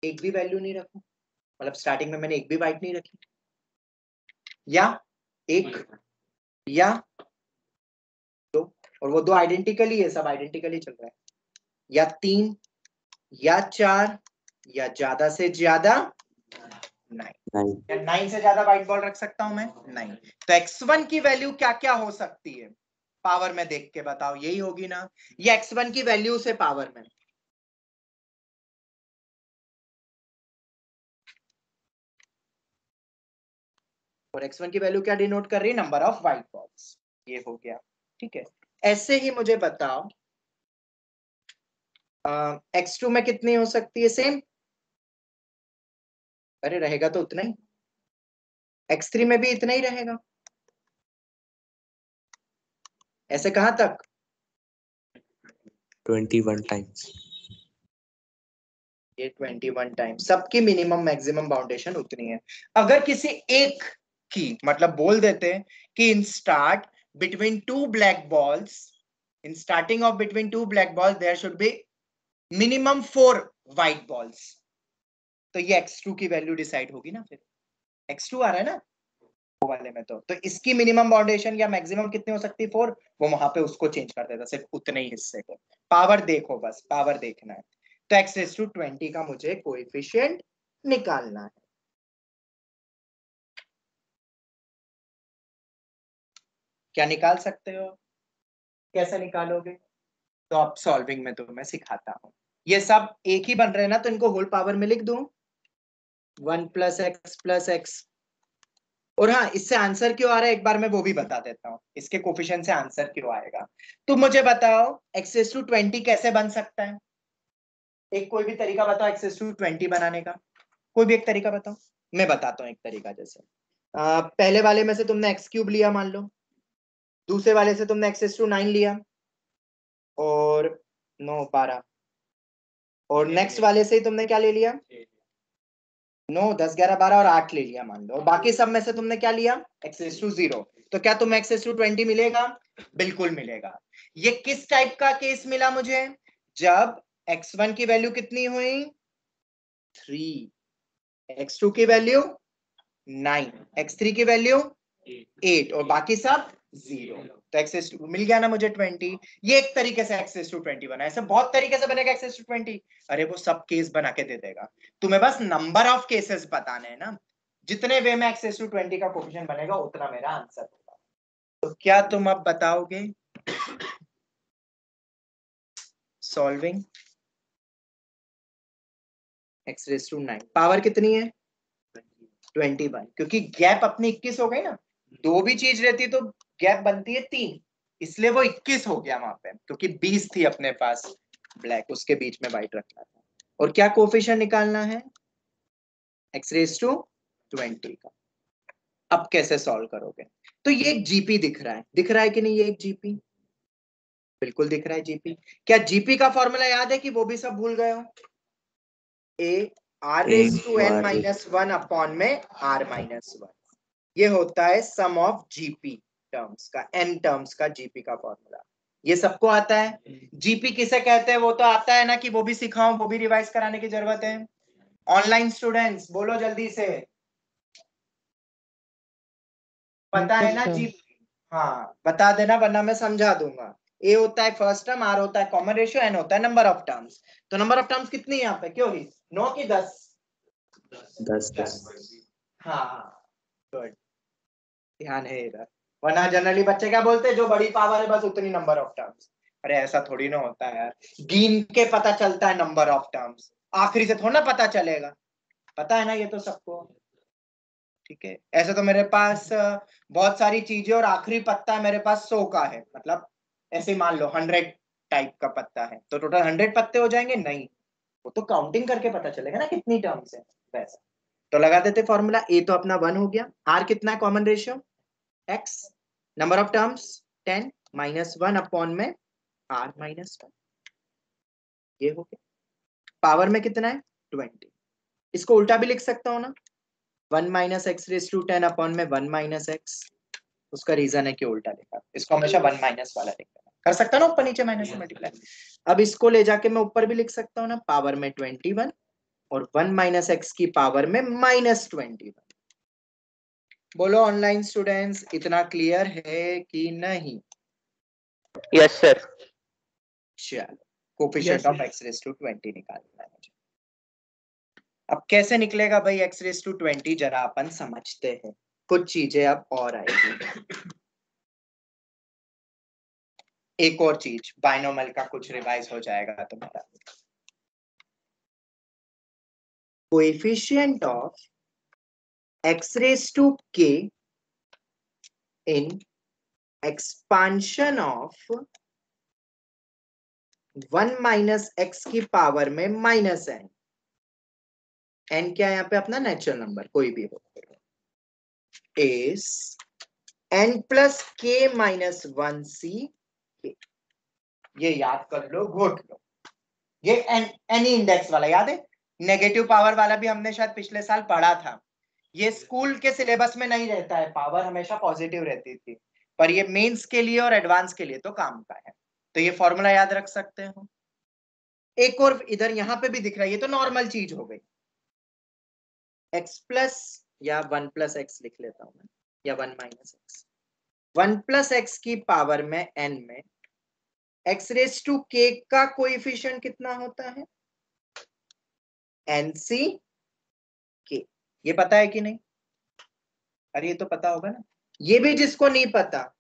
एक भी वैल्यू नहीं रखूं, मतलब स्टार्टिंग में मैंने एक भी बाइट नहीं रखी, या एक या दो, और वो दो आइडेंटिकली है, सब आइडेंटिकली चल रहा है, या 3 या 4 या ज्यादा से ज्यादा 9। 9 से ज्यादा व्हाइट बॉल रख सकता हूं मैं? नहीं। तो x1 की वैल्यू क्या क्या हो सकती है? पावर में देख के बताओ, यही होगी ना, ये x1 की वैल्यू से पावर में। और x1 की वैल्यू क्या डिनोट कर रही है? Number of white balls. ये हो गया, ठीक है। ऐसे ही मुझे बताओ x2 में कितनी हो सकती है? सेम, अरे रहेगा तो उतना ही, x3 में भी इतना ही रहेगा। ऐसे कहां तक? 21 times. ये 21 टाइम्स, सबकी मिनिमम मैक्सिमम बाउंडेशन उतनी है। अगर किसी एक की, मतलब बोल देते हैं कि in start between two black balls, in starting of between two black balls there should be minimum 4 white balls, तो ये x2 की वैल्यू डिसाइड होगी ना। फिर x2 आ रहा है ना वो वाले में, तो इसकी मिनिमम बाउंडेशन या मैक्सिमम कितनी हो सकती है? 4। वो वहां पे उसको चेंज कर देता सिर्फ उतने ही हिस्से को। पावर देखो, बस पावर देखना है। तो x रेज़ टू 20 का मुझे कोएफिशिएंट निकालना है। क्या निकाल सकते हो? कैसे निकालोगे? तो अब सॉल्विंग में तो मैं सिखाता हूं। ये सब एक ही बन रहे हैं ना, तो इनको होल पावर में लिख दूं, 1 + x। और हाँ, इससे आंसर क्यों आ रहा है एक बार मैं वो भी बता देता हूँ, इसके कोफिशिएंट से आंसर क्यों आएगा। तो मुझे बताओ x रेज़ टू 20 कैसे बन सकता है? एक कोई भी तरीका बताओ x रेज़ टू 20 बनाने का, कोई भी एक तरीका बताओ। मैं बताता हूँ एक तरीका। जैसे पहले वाले में से तुमने x³ लिया मान लो, दूसरे वाले से तुमने x रेज़ टू 9 लिया, और 9 12, और नेक्स्ट वाले से ही तुमने क्या ले लिया? 9 10 11 12 और 8 ले लिया मान लो, और बाकी सब में से तुमने क्या लिया? x raise to 0। तो क्या तुम्हें x रेज़ टू 20 मिलेगा? बिल्कुल मिलेगा। ये किस टाइप का केस मिला मुझे? जब x1 की वैल्यू कितनी हुई? 3, x2 की वैल्यू 9, x3 की वैल्यू 8, और बाकी सब 0। तो x रेज़ टू मिल गया ना मुझे 20। ये एक तरीके से x रेज़ टू 20 बना। ऐसे बहुत तरीके से बनेगा x रेज़ टू 20। अरे वो सब केस बना के दे देगा, तुम्हें बस नंबर ऑफ केसेस बताने हैं ना। जितने वे में x रेज़ टू 20 का कोफिशिएंट बनेगा उतना मेरा आंसर होगा। तो क्या तुम अब बताओगे? Solving x raise to 9, power कितनी है? 21, क्योंकि गैप अपनी 21 हो गई ना। दो भी चीज रहती तो गैप बनती है 3, इसलिए वो 21 हो गया वहां पे, क्योंकि 20 थी अपने पास ब्लैक, उसके बीच में व्हाइट रखना था। और क्या कोफिशिएंट निकालना है? x रेज़ टू 20 का। अब कैसे सॉल्व करोगे? तो ये एक जीपी दिख रहा है, दिख रहा है कि नहीं? ये एक जीपी बिल्कुल दिख रहा है। जीपी, क्या जीपी का फॉर्मूला याद है कि वो भी सब भूल गए हो? a r raise to n - 1 upon में r - 1, ये होता है सम ऑफ जीपी टर्म्स का, n टर्म्स का जीपी का फॉर्मूला। ये सबको आता है। जीपी किसे कहते हैं वो तो आता है ना, कि वो भी सिखाऊं, वो भी रिवाइज कराने की जरूरत है? ऑनलाइन स्टूडेंट्स बोलो जल्दी से, पता है ना जी? हाँ बता देना वरना मैं समझा दूंगा। ए होता है फर्स्ट टर्म, आर होता है कॉमन रेशियो, एन होता है नंबर ऑफ टर्म्स। तो नंबर ऑफ टर्म्स कितनी है यहाँ पे, क्यों ही 9 की 10? 10 हाँ गुड, ध्यान है इधर। वरना जनरली बच्चे क्या बोलते हैं, जो बड़ी पावर है बस उतनी नंबर ऑफ टर्म्स। अरे ऐसा थोड़ी ना होता है यार, गिन के पता चलता है नंबर ऑफ टर्म्स, आखिरी से थोड़ा ना पता चलेगा, पता है ना ये तो सबको। ठीक है, ऐसे तो मेरे पास बहुत सारी चीजें और आखिरी पत्ता मेरे पास 100 का है, मतलब ऐसे मान लो 100 टाइप का पत्ता है, तो टोटल 100 पत्ते हो जाएंगे? नहीं, वो तो काउंटिंग करके पता चलेगा ना कितनी टर्म्स है वैसा। तो लगा देते फॉर्मूला, ए तो अपना 1 हो गया, आर कितना है common ratio x, number of terms 10 minus 1 upon में r माइनस 1, ये हो गया। पावर में कितना है 20, इसको उल्टा भी लिख सकता हूँ ना, 1 minus x raise to 10 upon में 1 माइनस एक्स। उसका रीजन है कि उल्टा लिखा, इसको हमेशा 1 माइनस वाला लिखना कर सकता ना, ऊपर नीचे माइनस से मल्टीप्लाई। अब इसको ले जाके मैं ऊपर भी लिख सकता हूँ ना, पावर में 21 और 1 माइनस एक्स की पावर में माइनस 21। बोलो ऑनलाइन स्टूडेंट्स इतना क्लियर है कि नहीं? Yes sir. चलो coefficient of x raise to 20 निकालना है मुझे। अब कैसे निकलेगा भाई x रेज टू 20, जरा अपन समझते हैं, कुछ चीजें अब और आएगी। एक और चीज, बाइनोमियल का कुछ रिवाइज हो जाएगा तुम्हारा। Coefficient of x raise to k in expansion of 1 minus x की पावर में माइनस n। n क्या है यहाँ पे अपना नेचुरल नंबर कोई भी हो, is n plus k minus 1c। ये याद कर लो, घोट लो, ये एनी इंडेक्स वाला याद है, नेगेटिव पावर वाला भी हमने शायद पिछले साल पढ़ा था। ये स्कूल के सिलेबस में नहीं रहता है, पावर हमेशा पॉजिटिव रहती थी, पर ये मेंस के लिए और एडवांस के लिए तो काम का है। तो ये फॉर्मूला याद रख सकते हो। एक और इधर यहाँ पे भी दिख रहा है, ये तो नॉर्मल चीज हो गई, x प्लस या 1 प्लस एक्स लिख लेता हूं मैं, या 1 माइनस एक्स, 1 प्लस एक्स की पावर में n में x रेज टू k का कोएफिशिएंट कितना होता है, nc k। ये पता है कि नहीं? अरे ये तो पता होगा ना, ये भी जिसको नहीं पता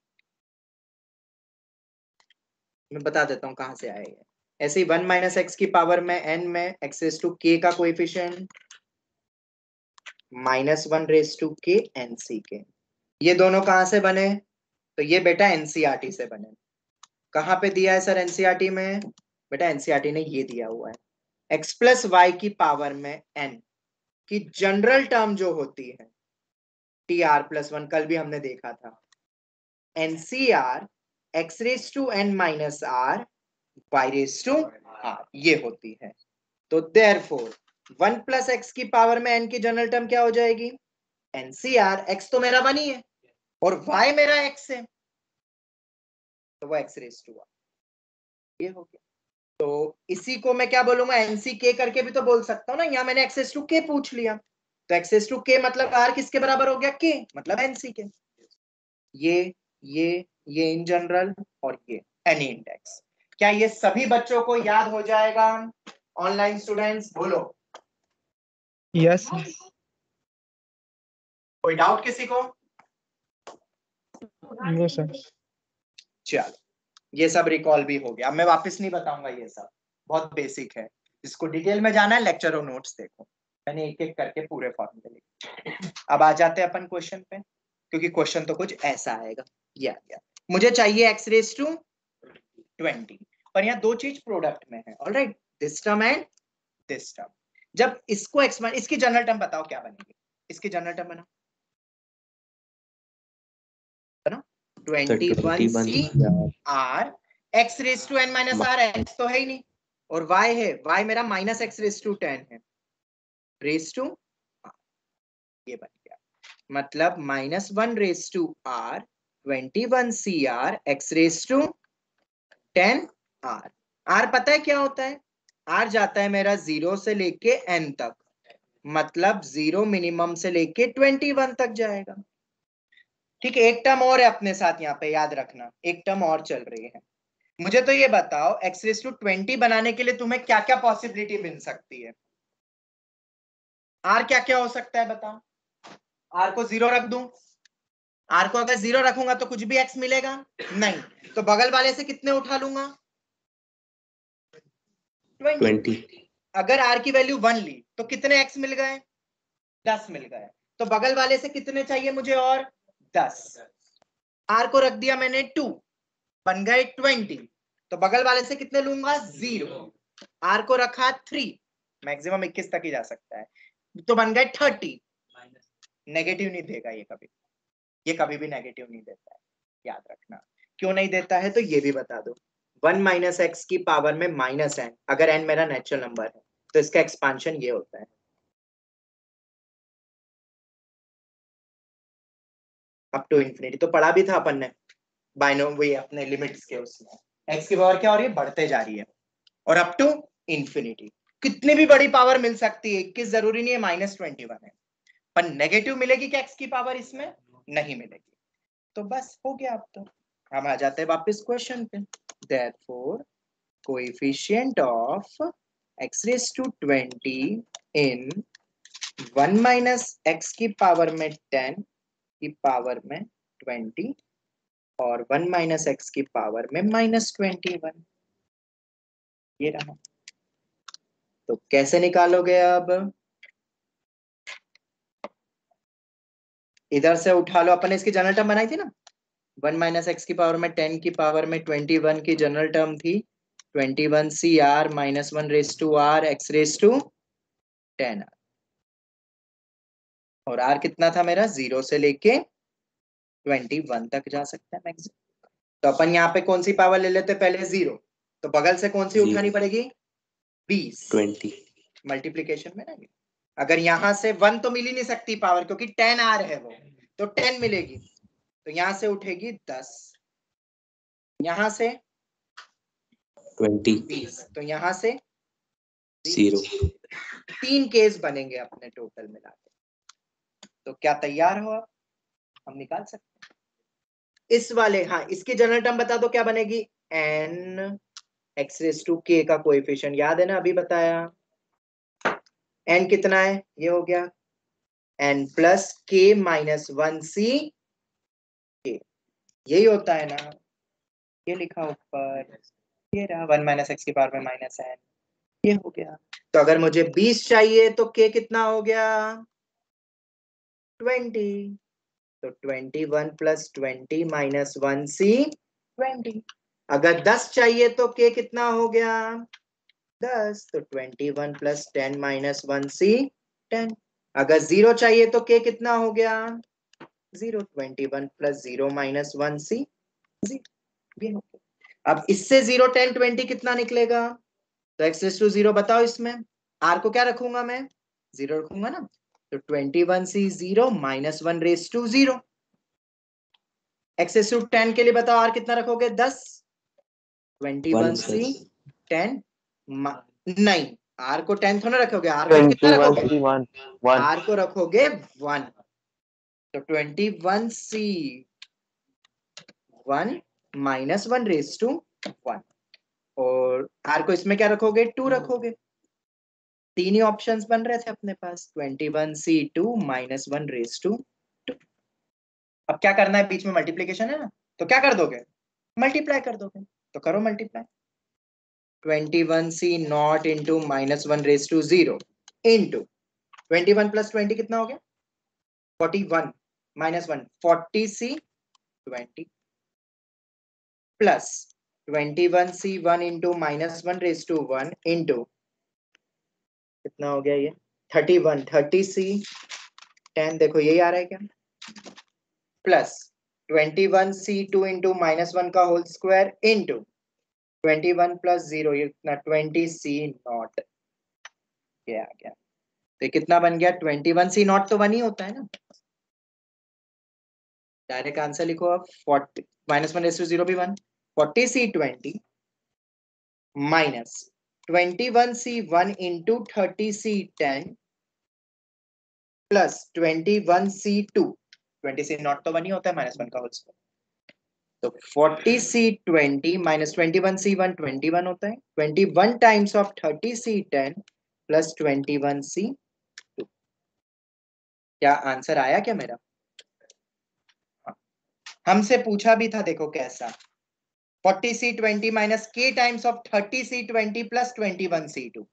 मैं बता देता हूं कहां से आएगा। ऐसे ही 1 माइनस एक्स की पावर में n में x रेज टू k का coefficient minus 1 raise to k nc k। ये दोनों कहां से बने? तो ये बेटा एनसीईआरटी से बने। कहां पे दिया है सर एनसीईआरटी में? बेटा एनसीईआरटी ने ये दिया हुआ है, x प्लस वाई की पावर में n की जनरल टर्म जो होती है टी आर प्लस 1, कल भी हमने देखा था, NCR x raise to n minus R y raise to R, ये होती है। तो देयरफॉर 1 प्लस एक्स की पावर में n की जनरल टर्म क्या हो जाएगी, एनसीआर, x तो मेरा 1 ही है और y मेरा x है, तो वो x रेज टू आर, ये हो गया। तो इसी को मैं क्या बोलूंगा, एनसी के करके भी तो बोल सकता हूँ ना, यहाँ मैंने एक्सेस टू के पूछ लिया, तो एक्सेस टू के मतलब आर किसके बराबर हो गया, के मतलब एनसी के। ये इन जनरल और ये एनी इंडेक्स। क्या ये सभी बच्चों को याद हो जाएगा ऑनलाइन स्टूडेंट्स, बोलो? यस कोई डाउट किसी को? No sir. चलो ये सब रिकॉल भी हो गया, अब मैं वापस नहीं बताऊंगा, ये सब बहुत बेसिक है, जिसको डिटेल में जाना है लेक्चर और नोट्स देखो, मैंने एक एक करके पूरे फॉर्मूले लिखे। अब आ जाते हैं अपन क्वेश्चन पे, क्योंकि क्वेश्चन तो कुछ ऐसा आएगा। ये आ गया, मुझे चाहिए एक्स रेज टू 20, पर यहाँ दो चीज प्रोडक्ट में है, alright, this term and this term. जब इसको एक्सपांड, इसकी जनरल टर्म बताओ क्या बनेगी, इसकी जनरल टर्म बना 21c r x raise to n minus r, x तो है ही नहीं, और y है, y मेरा माइनस x रेज टू 10 है, रेज टू ये बन गया, मतलब minus 1 raise to r 21c r x raise to 10 r। r पता है क्या होता है, r जाता है मेरा 0 से लेके n तक, मतलब 0 मिनिमम से लेके 21 तक जाएगा। ठीक है, एक टर्म और है अपने साथ यहाँ पे, याद रखना एक टर्म और चल रही है। मुझे तो ये बताओ x रेज़ टू 20 बनाने के लिए तुम्हें क्या क्या पॉसिबिलिटी मिल सकती है? r क्या क्या हो सकता है बताओ? r को 0 रख दूं? r को अगर 0 रखूंगा तो कुछ भी x मिलेगा नहीं, तो बगल वाले से कितने उठा लूंगा? 20 अगर r की वैल्यू 1 ली तो कितने x मिल गए? 10 मिल गए। तो बगल वाले से कितने चाहिए मुझे और? 10। r को रख दिया मैंने 2, बन गए 20। तो बगल वाले से कितने लूंगा? 0। r को रखा 3, मैक्सिमम 21 तक ही जा सकता है, तो बन गए 30। नेगेटिव नहीं देगा ये कभी, ये कभी भी नेगेटिव नहीं देता है, याद रखना। क्यों नहीं देता है तो ये भी बता दो। 1 माइनस एक्स की पावर में माइनस n, अगर n मेरा नेचुरल नंबर है तो इसका एक्सपांशन ये होता है अप टू इंफिनिटी। तो पढ़ा भी था अपन ने बाइनोम, वही अपने लिमिट्स के उसमें x की पावर क्या हो रही है? बढ़ते जा रही है, और अप टू इंफिनिटी कितनी भी बड़ी पावर मिल सकती है, 21 जरूरी नहीं है -21 है, पर नेगेटिव मिलेगी क्या x की पावर? इसमें नहीं मिलेगी। तो बस हो गया। अब तो हम आ जाते हैं वापस क्वेश्चन पे। Therefore coefficient of x raise to 20 in 1 minus x की पावर में 10 की पावर में 20 और 1 माइनस एक्स की पावर में -21, ये रहा। तो कैसे निकालोगे? अब इधर से उठा लो, अपन इसकी जनरल टर्म बनाई थी ना, 1 माइनस एक्स की पावर में 10 की पावर में 21 की जनरल टर्म थी 21 CR minus 1 raise to R x raise to 10R, और R कितना था मेरा? 0 से लेके 21 तक जा सकता है मैक्सिमम। तो अपन यहाँ पे कौन सी पावर ले लेते? पहले 0, तो बगल से कौन सी उठानी पड़ेगी? 20 20 मल्टीप्लीकेशन में ना। अगर यहां से 1 तो मिल ही नहीं सकती पावर, क्योंकि 10R है वो, तो 10 मिलेगी, तो यहां से उठेगी 10, यहां से 20 20, तो यहां से 0 3 केस बनेंगे अपने टोटल मिला के। तो क्या तैयार हो? अब हम निकाल सकते हैं इस वाले। हाँ, इसकी जनरल टर्म बता दो क्या बनेगी? n x raise to k का कोएफिशिएंट, याद है ना अभी बताया। n कितना है? ये हो गया n plus k minus 1c k, यही होता है ना, ये लिखा ऊपर, ये रहा 1 माइनस एक्स की पावर में माइनस n, ये हो गया। तो अगर मुझे 20 चाहिए तो k कितना हो गया? 20, तो 21 प्लस 20 माइनस 1c 20। अगर 10 चाहिए तो k कितना हो गया? 10, तो 21 प्लस 10 माइनस 1c 10। अगर 0 चाहिए तो k कितना हो गया? 0, 21 प्लस 0 माइनस 1c 0, ये हो गया। अब इससे 0 10 20 कितना निकलेगा? तो x रेज़ टू 0 बताओ, इसमें r को क्या रखूंगा मैं? 0 रखूंगा ना, तो 21c 0 माइनस 1 raise to 0। x raise to 10 के लिए बताओ r कितना रखोगे? 10, 21c 10 नहीं, r को 10 थोड़ा रखोगे, r को कितना रखोगे? 1 r को रखोगे 1, तो 21c 1 माइनस 1 रेज़ टू 1, और r को इसमें क्या रखोगे? 2 रखोगे। तीन ही ऑप्शंस बन रहे थे अपने पास, 21c2 माइनस 1 रेज़ टू 2। अब क्या करना है? बीच में मल्टीप्लीकेशन है ना, तो क्या कर दोगे? मल्टीप्लाई कर दोगे, तो करो multiply. 21c not into minus 1 raise to 0 into 21 plus 20 कितना हो गया? 41 minus 1 40c 20 plus 21c 1 into minus 1 raise to 1 into कितना हो गया? ये 31 30c 10, देखो यही आ रहा है क्या? प्लस 21c2 इंटू माइनस 1 का होल स्क्वायर इंटू 21 प्लस 0, ये कितना? 20c नॉट, ये आ गया। तो कितना बन गया? 21c नॉट तो 1 ही होता है ना, डायरेक्ट आंसर लिखो अब। 40 माइनस 1 रेज़ टू 0 भी 1, 40c 20 minus 21c 1 into 30c 10 plus 21C2, 20C0 तो 1 ही होता है, -1 का होल स्क्वायर, तो 40C20 माइनस 21C1 21 होता है, 21 times of 30C10 plus 21C2। क्या आंसर आया क्या मेरा? हमसे पूछा भी था, देखो कैसा, 40C20 minus k times of 30C20 plus 21C2।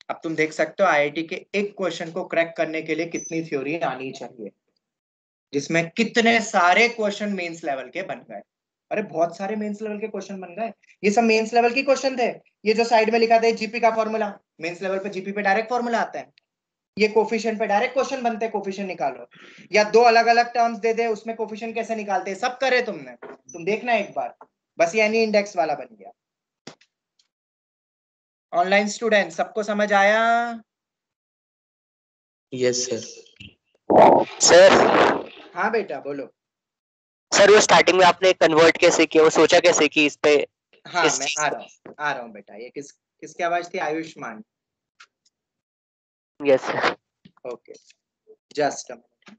अब तुम देख सकते हो आईआईटी के एक क्वेश्चन को क्रैक करने के लिए कितनी थ्योरी आनी चाहिए, जिसमें कितने सारे क्वेश्चन मेंस लेवल के बन गए। अरे बहुत सारे मेंस लेवल के क्वेश्चन बन गए, ये सब मेंस लेवल के क्वेश्चन थे। ये जो साइड में लिखा था जीपी का फॉर्मूला, मेंस लेवल पे जीपी पे डायरेक्ट फॉर्मूला आता है। ये कोफिशिएंट पे डायरेक्ट क्वेश्चन बनते हैं, कोफिशिएंट निकालो, या दो अलग अलग टर्म्स दे दे उसमें कोफिशिएंट कैसे निकालते हैं, सब करे तुमने, तुम देखना एक बार, बस ये एनी इंडेक्स वाला बन गया। ऑनलाइन स्टूडेंट सबको समझ आया? Yes, sir. सर हाँ बेटा बोलो। सर वो स्टार्टिंग में आपने कन्वर्ट कैसे किया, वो सोचा कैसे कि इस पे हाँ इस मैं चीज आ रहा हूँ बेटा। ये किसकी आवाज थी? Ayushman. Yes sir. Okay just a minute.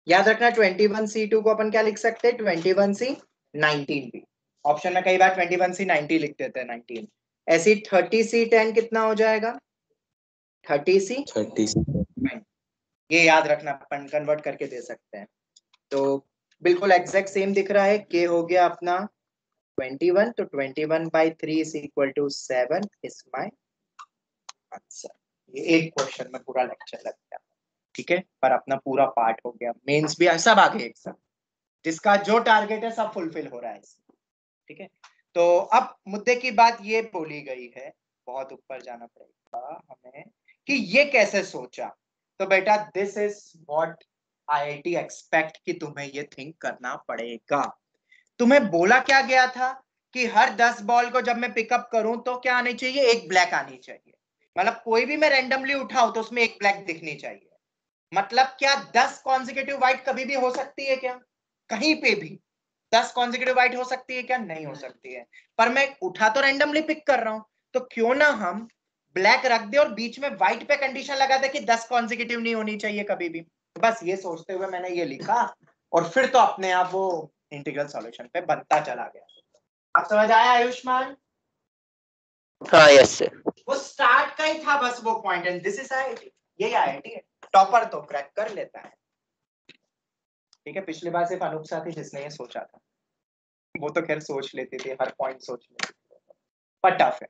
याद रखना 21C2 को अपन क्या लिख सकते हैं? 21C19 भी। ऑप्शन में कई बार 21C90 लिख देते हैं, 19 ऐसी। 30C10 कितना हो जाएगा? 30C, 30. ये याद रखना, अपन कन्वर्ट करके दे सकते हैं। तो बिल्कुल एग्जैक्ट सेम दिख रहा है। के हो गया अपना 21, तो 21/3 is equal to 7 is my answer. ये एक क्वेश्चन में पूरा लेक्चर लग गया, ठीक है, पर अपना पूरा पार्ट हो गया। मेंस भी सब आ गए, एक सब जिसका जो टारगेट है सब फुलफिल हो रहा है, ठीक है। तो अब मुद्दे की बात ये बोली गई है, बहुत ऊपर जाना पड़ेगा हमें, कि ये कैसे सोचा। तो बेटा this is what IIT expect कि तुम्हें ये थिंक करना पड़ेगा। तुम्हें बोला क्या गया था कि हर 10 बॉल को जब मैं पिकअप करूं तो क्या आनी चाहिए? एक ब्लैक आनी चाहिए। मतलब कोई भी मैं रैंडमली उठाऊं तो उसमें एक ब्लैक दिखनी चाहिए। मतलब क्या 10 कॉन्जिक्यूटिव व्हाइट कभी भी हो सकती है क्या? कहीं पे भी 10 कॉन्जिक्यूटिव व्हाइट हो सकती है क्या? नहीं हो सकती है। पर मैं उठा तो रैंडमली पिक कर रहा हूं, तो क्यों ना हम ब्लैक रख दे और बीच में व्हाइट पे कंडीशन लगा दे कि 10 कॉन्जिक्यूटिव नहीं होनी चाहिए कभी भी। बस ये सोचते हुए मैंने ये लिखा, और फिर तो अपने आप वो इंटीग्रल सॉल्यूशन पे बनता चला गया। आप समझ आया आयुष्मान? हाँ यस सर। वो स्टार्ट का ही था बस वो point, and this is IIT. ये आईआईटी है, टॉपर तो क्रैक कर लेता है, ठीक है। पिछली बार सिर्फ अनूप साथी जिसने ये सोचा था, वो तो खैर सोच लेते थे, हर पॉइंट सोच लेते थे, पर टफ है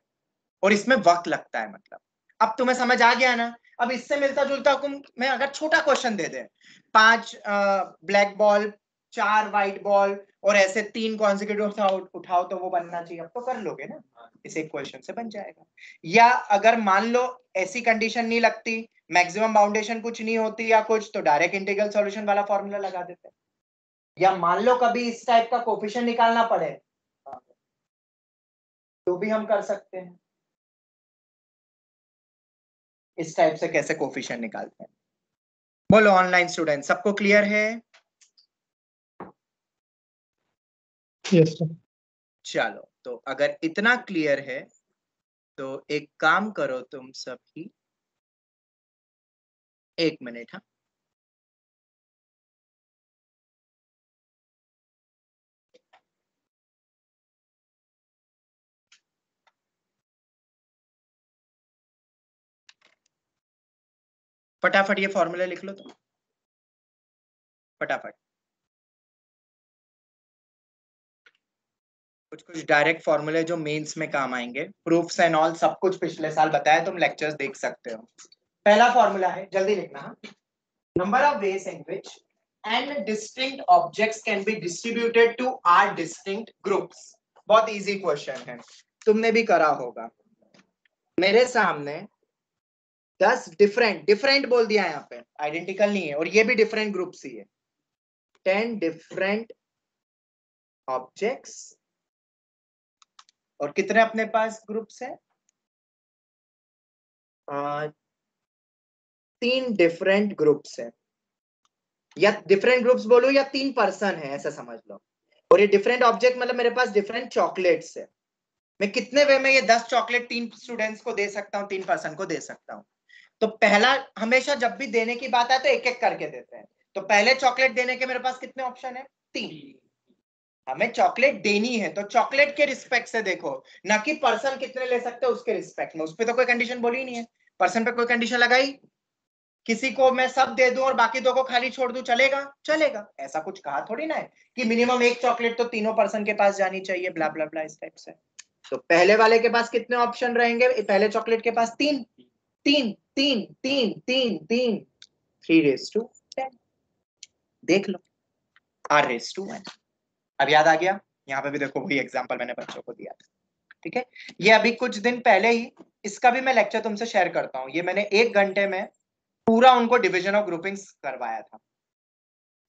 और इसमें वक्त लगता है। मतलब अब तुम्हें समझ आ गया ना? अब इससे मिलता जुलता हुक्म में अगर छोटा क्वेश्चन दे दे, 5 ब्लैक बॉल, 4 व्हाइट बॉल और ऐसे 3 कॉन्जिक्यूटिव उठाओ तो वो बनना चाहिए। अब तो कर लोगे ना, इस एक क्वेश्चन से बन जाएगा। या अगर मान लो ऐसी कंडीशन नहीं लगती, मैक्सिमम बाउंडेशन कुछ नहीं होती या कुछ, तो डायरेक्ट इंटीग्रल सॉल्यूशन वाला फॉर्मूला लगा देते हैं। या मान लो कभी इस टाइप का कोफिशिएंट निकालना पड़े तो भी हम कर सकते हैं। इस टाइप से कैसे कोफिशिएंट निकालते हैं? बोलो ऑनलाइन स्टूडेंट, सबको क्लियर है? Yes sir. चलो, तो अगर इतना क्लियर है तो एक काम करो तुम सभी, एक मिनट। हाँ फटाफट ये फॉर्मूला लिख लो तुम, फटाफट। कुछ कुछ डायरेक्ट फॉर्मूले जो मेंस में काम आएंगे, प्रूफ्स एंड ऑल सब कुछ पिछले साल बताया, तुम लेक्चर्स देख सकते हो। पहला फॉर्मूला है, जल्दी लिखना, number of ways in which n distinct objects can be distributed to r distinct groups। बहुत इजी क्वेश्चन है, तुमने भी करा होगा। मेरे सामने 10 डिफरेंट बोल दिया यहाँ पे, आइडेंटिकल नहीं है, और ये भी डिफरेंट ग्रुप्स ही है। 10 डिफरेंट ऑब्जेक्ट्स, और कितने अपने पास ग्रुप्स है? 3 डिफरेंट ग्रुप्स है, या डिफरेंट ग्रुप्स बोलो या 3 पर्सन है, ऐसा समझ लो। और ये डिफरेंट ऑब्जेक्ट मतलब मेरे पास डिफरेंट चॉकलेट्स है, मैं कितने वे में ये 10 चॉकलेट 3 स्टूडेंट्स को दे सकता हूँ, 3 पर्सन को दे सकता हूँ। तो पहला हमेशा जब भी देने की बात आए तो एक एक करके देते हैं। तो पहले चॉकलेट देने के मेरे पास कितने ऑप्शन है? 3। हमें चॉकलेट देनी है तो चॉकलेट के रिस्पेक्ट से देखो, ना कि पर्सन कितने ले सकते हैं उसके रिस्पेक्ट में। उस पर तो कोई कंडीशन बोली ही नहीं है, पर्सन पे कोई कंडीशन लगाई? किसी को मैं सब दे दूं और बाकी दो को खाली छोड़ दूं, चलेगा? चलेगा। ऐसा कुछ कहा थोड़ी ना है कि मिनिमम एक चॉकलेट तो तीनों पर्सन के पास जानी चाहिए, ब्ला ब्ला ब्ला इस टाइप से। तो पहले वाले के पास कितने ऑप्शन रहेंगे? पहले चॉकलेट के पास 3 3 3 3 3 3 3 देख लो, R1। अब याद आ गया? यहाँ पे भी देखो वही एग्जांपल मैंने बच्चों को दिया था, ठीक है। ये अभी कुछ दिन पहले ही इसका भी मैं लेक्चर तुमसे शेयर करता हूँ। ये मैंने 1 घंटे में पूरा उनको डिवीजन ऑफ ग्रुपिंग्स करवाया था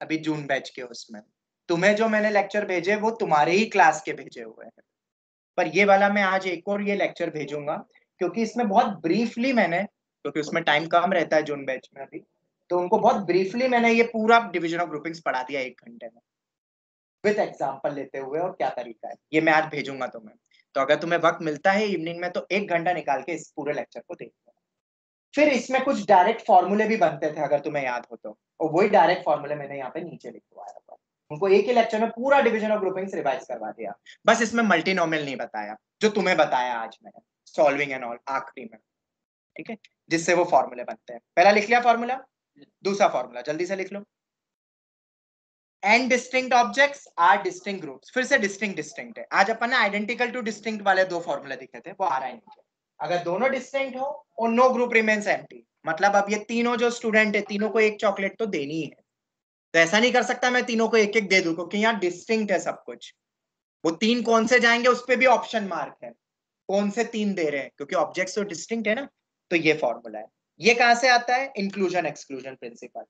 अभी जून बैच के उसमें। तुम्हें जो मैंने लेक्चर भेजे वो तुम्हारे ही क्लास के भेजे हुए हैं, पर ये वाला मैं आज एक और ये लेक्चर भेजूंगा क्योंकि इसमें बहुत ब्रीफली मैंने, क्योंकि उसमें टाइम कम रहता है जून बैच में अभी, तो उनको बहुत ब्रीफली मैंने ये पूरा डिवीजन ऑफ ग्रुपिंग्स पढ़ा दिया 1 घंटे में विद एग्जाम्पल लेते हुए और क्या तरीका है। ये मैं आज भेजूंगा तुम्हें। तो अगर तुम्हें वक्त मिलता है इवनिंग में तो 1 घंटा निकाल के इस पूरे लेक्चर को देख लो। फिर इसमें कुछ डायरेक्ट फॉर्मूले भी बनते थे अगर तुम्हें याद हो तो, और वही डायरेक्ट फॉर्मूले मैंने यहाँ पे नीचे लिखवाया था। उनको एक ही लेक्चर में पूरा डिवीजन ऑफ ग्रुपिंग्स रिवाइज करवा दिया, बस इसमें मल्टीनोमियल नहीं बताया जो तुम्हें बताया आज मैंने, सॉल्विंग एंड ऑल आखिरी में, ठीक है, जिससे वो फॉर्मूले बनते हैं। पहला लिख लिया फॉर्मूला, दूसरा फॉर्मूला जल्दी से लिख लो। N distinct objects are distinct groups. फिर से डिस्टिंक्ट है। आज अपन ने आइडेंटिकल टू डिस्टिंक्ट वाले 2 फॉर्मूले दिखे थे, वो आ रहा है नीचे। अगर दोनों डिस्टिंक्ट हो और नो ग्रुप रिमेन्स एम्प्टी, मतलब अब ये तीनों जो स्टूडेंट है तीनों को एक चॉकलेट तो देनी है। तो ऐसा नहीं कर सकता मैं तीनों को एक एक दे दूं क्योंकि यहाँ डिस्टिंक्ट है सब कुछ। वो 3 कौन से जाएंगे उस पर भी ऑप्शन मार्क है, कौन से 3 दे रहे हैं, क्योंकि ऑब्जेक्ट्स तो डिस्टिंक्ट है ना। तो ये फॉर्मूला है। ये कहां से आता है? Inclusion exclusion principle.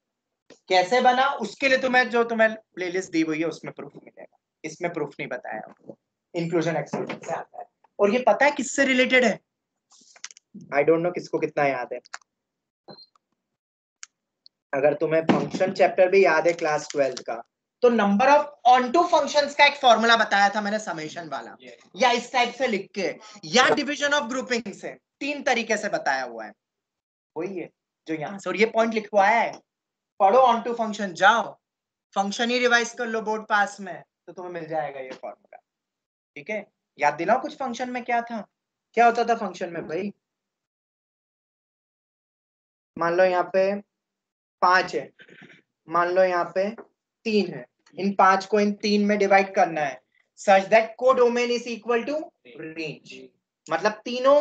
कैसे बना उसके लिए तुम्हें जो तुम्हें प्लेलिस्ट दी हुई है उसमें प्रूफ मिलेगा, इसमें प्रूफ नहीं बताया आपको। इंक्लूजन एक्सक्लूजन से आता है। और ये पता है किससे रिलेटेड है? आई डोंट नो किसको कितना याद है। अगर तुम्हें फंक्शन चैप्टर भी याद है क्लास 12 का, तो नंबर ऑफ ऑनटू फंक्शंस का एक फॉर्मूला बताया था मैंने समेशन वाला, या इस टाइप से लिख के, या डिवीजन ऑफ ग्रुपिंग से, 3 तरीके से बताया हुआ है। वही है जो यहाँ से, और ये पॉइंट लिखवाया है। पढ़ो ऑनटू फंक्शन, जाओ फंक्शन ही रिवाइज कर लो बोर्ड पास में, तो तुम्हें मिल जाएगा ये फॉर्मूला, ठीक है। याद दिलाओ कुछ फंक्शन में क्या था, क्या होता था फंक्शन में भाई। मान लो यहाँ पे 5 है, मान लो यहाँ पे 3 है, इन 5 को इन 3 में डिवाइड करना है such that codomain is equal to range. मतलब तीनों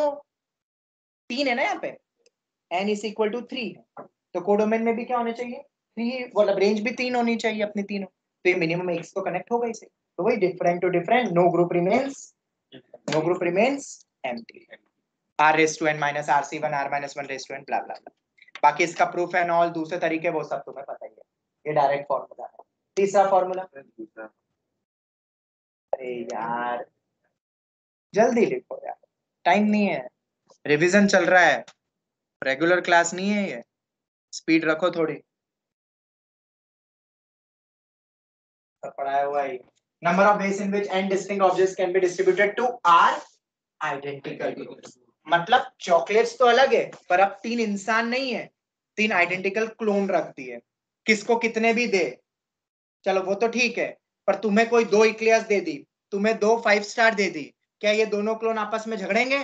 3 है ना यहाँ पे, n इज इक्वल टू 3 है, तो कोडोमेन में भी क्या होना चाहिए? 3, मतलब रेंज भी 3 होनी चाहिए अपनी तीनों। तो ये मिनिमम x तो कनेक्ट होगा इसे। तो वही different to different, no group remains empty. r raise to n minus rc1 r minus 1 raise to n blah blah blah. बाकी इसका प्रूफ एंड ऑल दूसरे तरीके वो सब तुम्हें पता ही है। ये डायरेक्ट फॉर्मूला है। तीसरा फॉर्मूला, अरे यार जल्दी लिखो यार, टाइम नहीं है, रिवीजन चल रहा है, रेगुलर क्लास नहीं है ये, स्पीड रखो थोड़ी। पढ़ाया हुआ है। Number of ways in which n distinct objects can be distributed to r identical groups. मतलब चॉकलेट्स तो अलग है पर अब 3 इंसान नहीं है, 3 आइडेंटिकल क्लोन रख दिए। किसको कितने भी दे, चलो वो तो ठीक है, पर तुम्हें कोई 2 इक्लियस दे दी, तुम्हें 2 5 स्टार दे दी, क्या ये दोनों क्लोन आपस में झगड़ेंगे?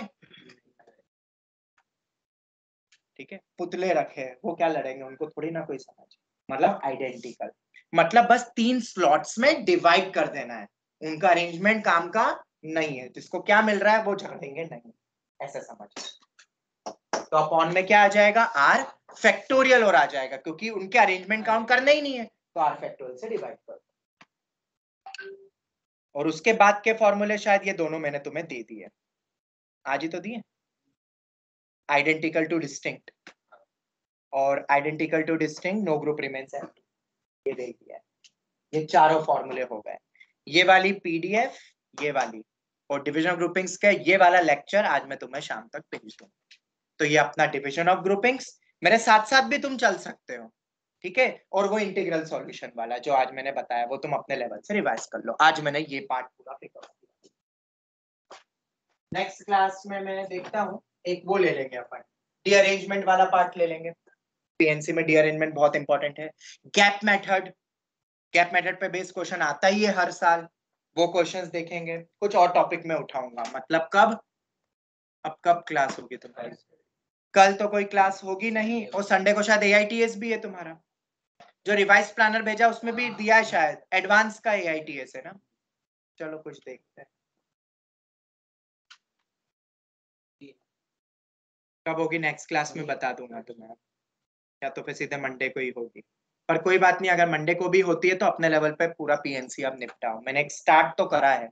ठीक है, पुतले रखे वो क्या लड़ेंगे, उनको थोड़ी ना कोई समझ। मतलब आइडेंटिकल, मतलब बस 3 स्लॉट्स में डिवाइड कर देना है, उनका अरेंजमेंट काम का नहीं है, जिसको क्या मिल रहा है वो झगड़ेंगे नहीं, ऐसा समझ। तो अपॉन में क्या आ जाएगा? r फैक्टोरियल और आ जाएगा, क्योंकि उनके अरेंजमेंट काउंट करना ही नहीं है, तो r फैक्टोरियल से डिवाइड कर दो। और उसके बाद के फॉर्मूले शायद ये दोनों मैंने तुम्हें दे दिए, आज ही तो दिए, आइडेंटिकल टू डिस्टिंक्ट और identical to distinct, no group remains empty, ये दे दिया है। ये चारों फॉर्मूले हो गए। ये वाली पीडीएफ, ये वाली और डिवीजन ऑफ ग्रुपिंग्स का ये वाला लेक्चर आज मैं तुम्हें शाम तक भेज दूंगा। तो ये अपना डिवीजन ऑफ ग्रुपिंग्स, मेरे साथ साथ भी तुम चल सकते हो, ठीक है, और वो इंटीग्रल सॉल्यूशन वाला जो आज मैंने बताया वो तुम अपने लेवल से रिवाइज कर लो। आज मैंने ये पार्ट पूरा पिकअप किया। नेक्स्ट क्लास में मैं देखता हूँ एक वो ले लेंगे अपन, डीअरेंजमेंट वाला पार्ट ले लेंगे। पीएनसी में डीअरेंजमेंट बहुत इंपॉर्टेंट है। गैप मेथड पे बेस्ड क्वेश्चन आता ही है हर साल, वो क्वेश्चंस देखेंगे। कुछ और टॉपिक में उठाऊंगा, मतलब कब, अब कब क्लास होगी तुम्हारी? कल तो कोई क्लास होगी नहीं, और संडे को शायद AITS भी है तुम्हारा। जो रिवाइज प्लानर भेजा उसमें भी दिया है शायद, एडवांस का AITS है ना। चलो कुछ देखते हैं कब होगी, नेक्स्ट क्लास में बता दूंगा तुम्हें, या तो फिर सीधे मंडे को ही होगी। पर कोई बात नहीं, अगर मंडे को भी होती है तो अपने लेवल पे पूरा पीएनसी अब निपटाओ। मैंने एक स्टार्ट तो करा है,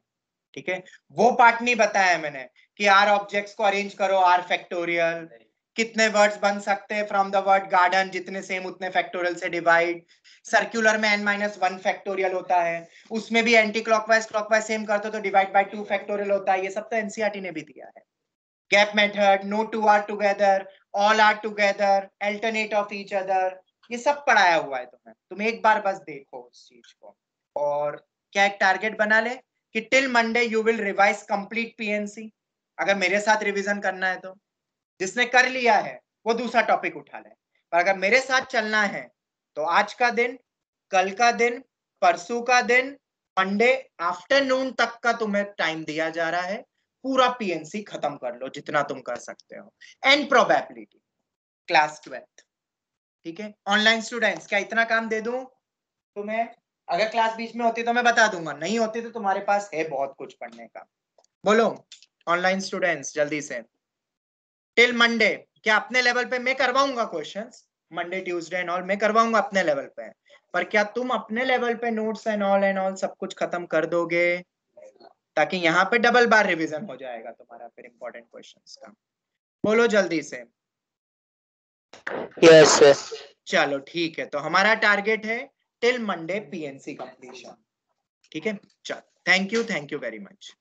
ठीक है। वो पार्ट नहीं बताया मैंने कि आर ऑब्जेक्ट्स को अरेंज करो, आर फैक्टोरियल, कितने वर्ड्स बन सकते हैं फ्रॉम द वर्ड गार्डन, जितने सेम उतने फैक्टोरियल से डिवाइड। सर्कुलर में n-1 फैक्टोरियल होता है, उसमें भी एंटी क्लॉकवाइज क्लॉकवाइज सेम करते तो डिवाइड बाय 2 फैक्टोरियल होता है। ये सब तो एनसीईआरटी ने भी दिया है। Gap method, no two are together, all are together, alternate of each other, ये सब पढ़ाया हुआ है तुम्हें। तुम एक बार बस देखो उस चीज को, और क्या एक टारगेट बना ले कि till Monday you will revise complete PNC. अगर मेरे साथ रिवीजन करना है तो जिसने कर लिया है वो दूसरा टॉपिक उठा ले, पर अगर मेरे साथ चलना है तो आज का दिन, कल का दिन, परसों का दिन, मंडे आफ्टरनून तक का तुम्हें टाइम दिया जा रहा है। पूरा पीएनसी खत्म कर लो जितना तुम कर सकते हो। एंड प्रोबेबिलिटी क्लास 12th, ठीक है। ऑनलाइन स्टूडेंट्स, क्या इतना काम दे दूं तुम्हें? अगर क्लास बीच में होती तो मैं बता दूंगा, नहीं होती तो तुम्हारे पास है बहुत कुछ पढ़ने का। बोलो ऑनलाइन स्टूडेंट्स जल्दी से। टिल मंडे क्या अपने लेवल पे मैं करवाऊंगा questions, Monday Tuesday and all मैं करवाऊंगा अपने लेवल पे, पर क्या तुम अपने लेवल पे नोट्स एंड ऑल सब कुछ खत्म कर दोगे, ताकि यहाँ पे डबल बार रिवीजन हो जाएगा तुम्हारा फिर इंपॉर्टेंट क्वेश्चंस का? बोलो जल्दी से। Yes sir. चलो ठीक है, तो हमारा टारगेट है टिल मंडे पीएनसी कंप्लीशन, ठीक है। चलो थैंक यू वेरी मच।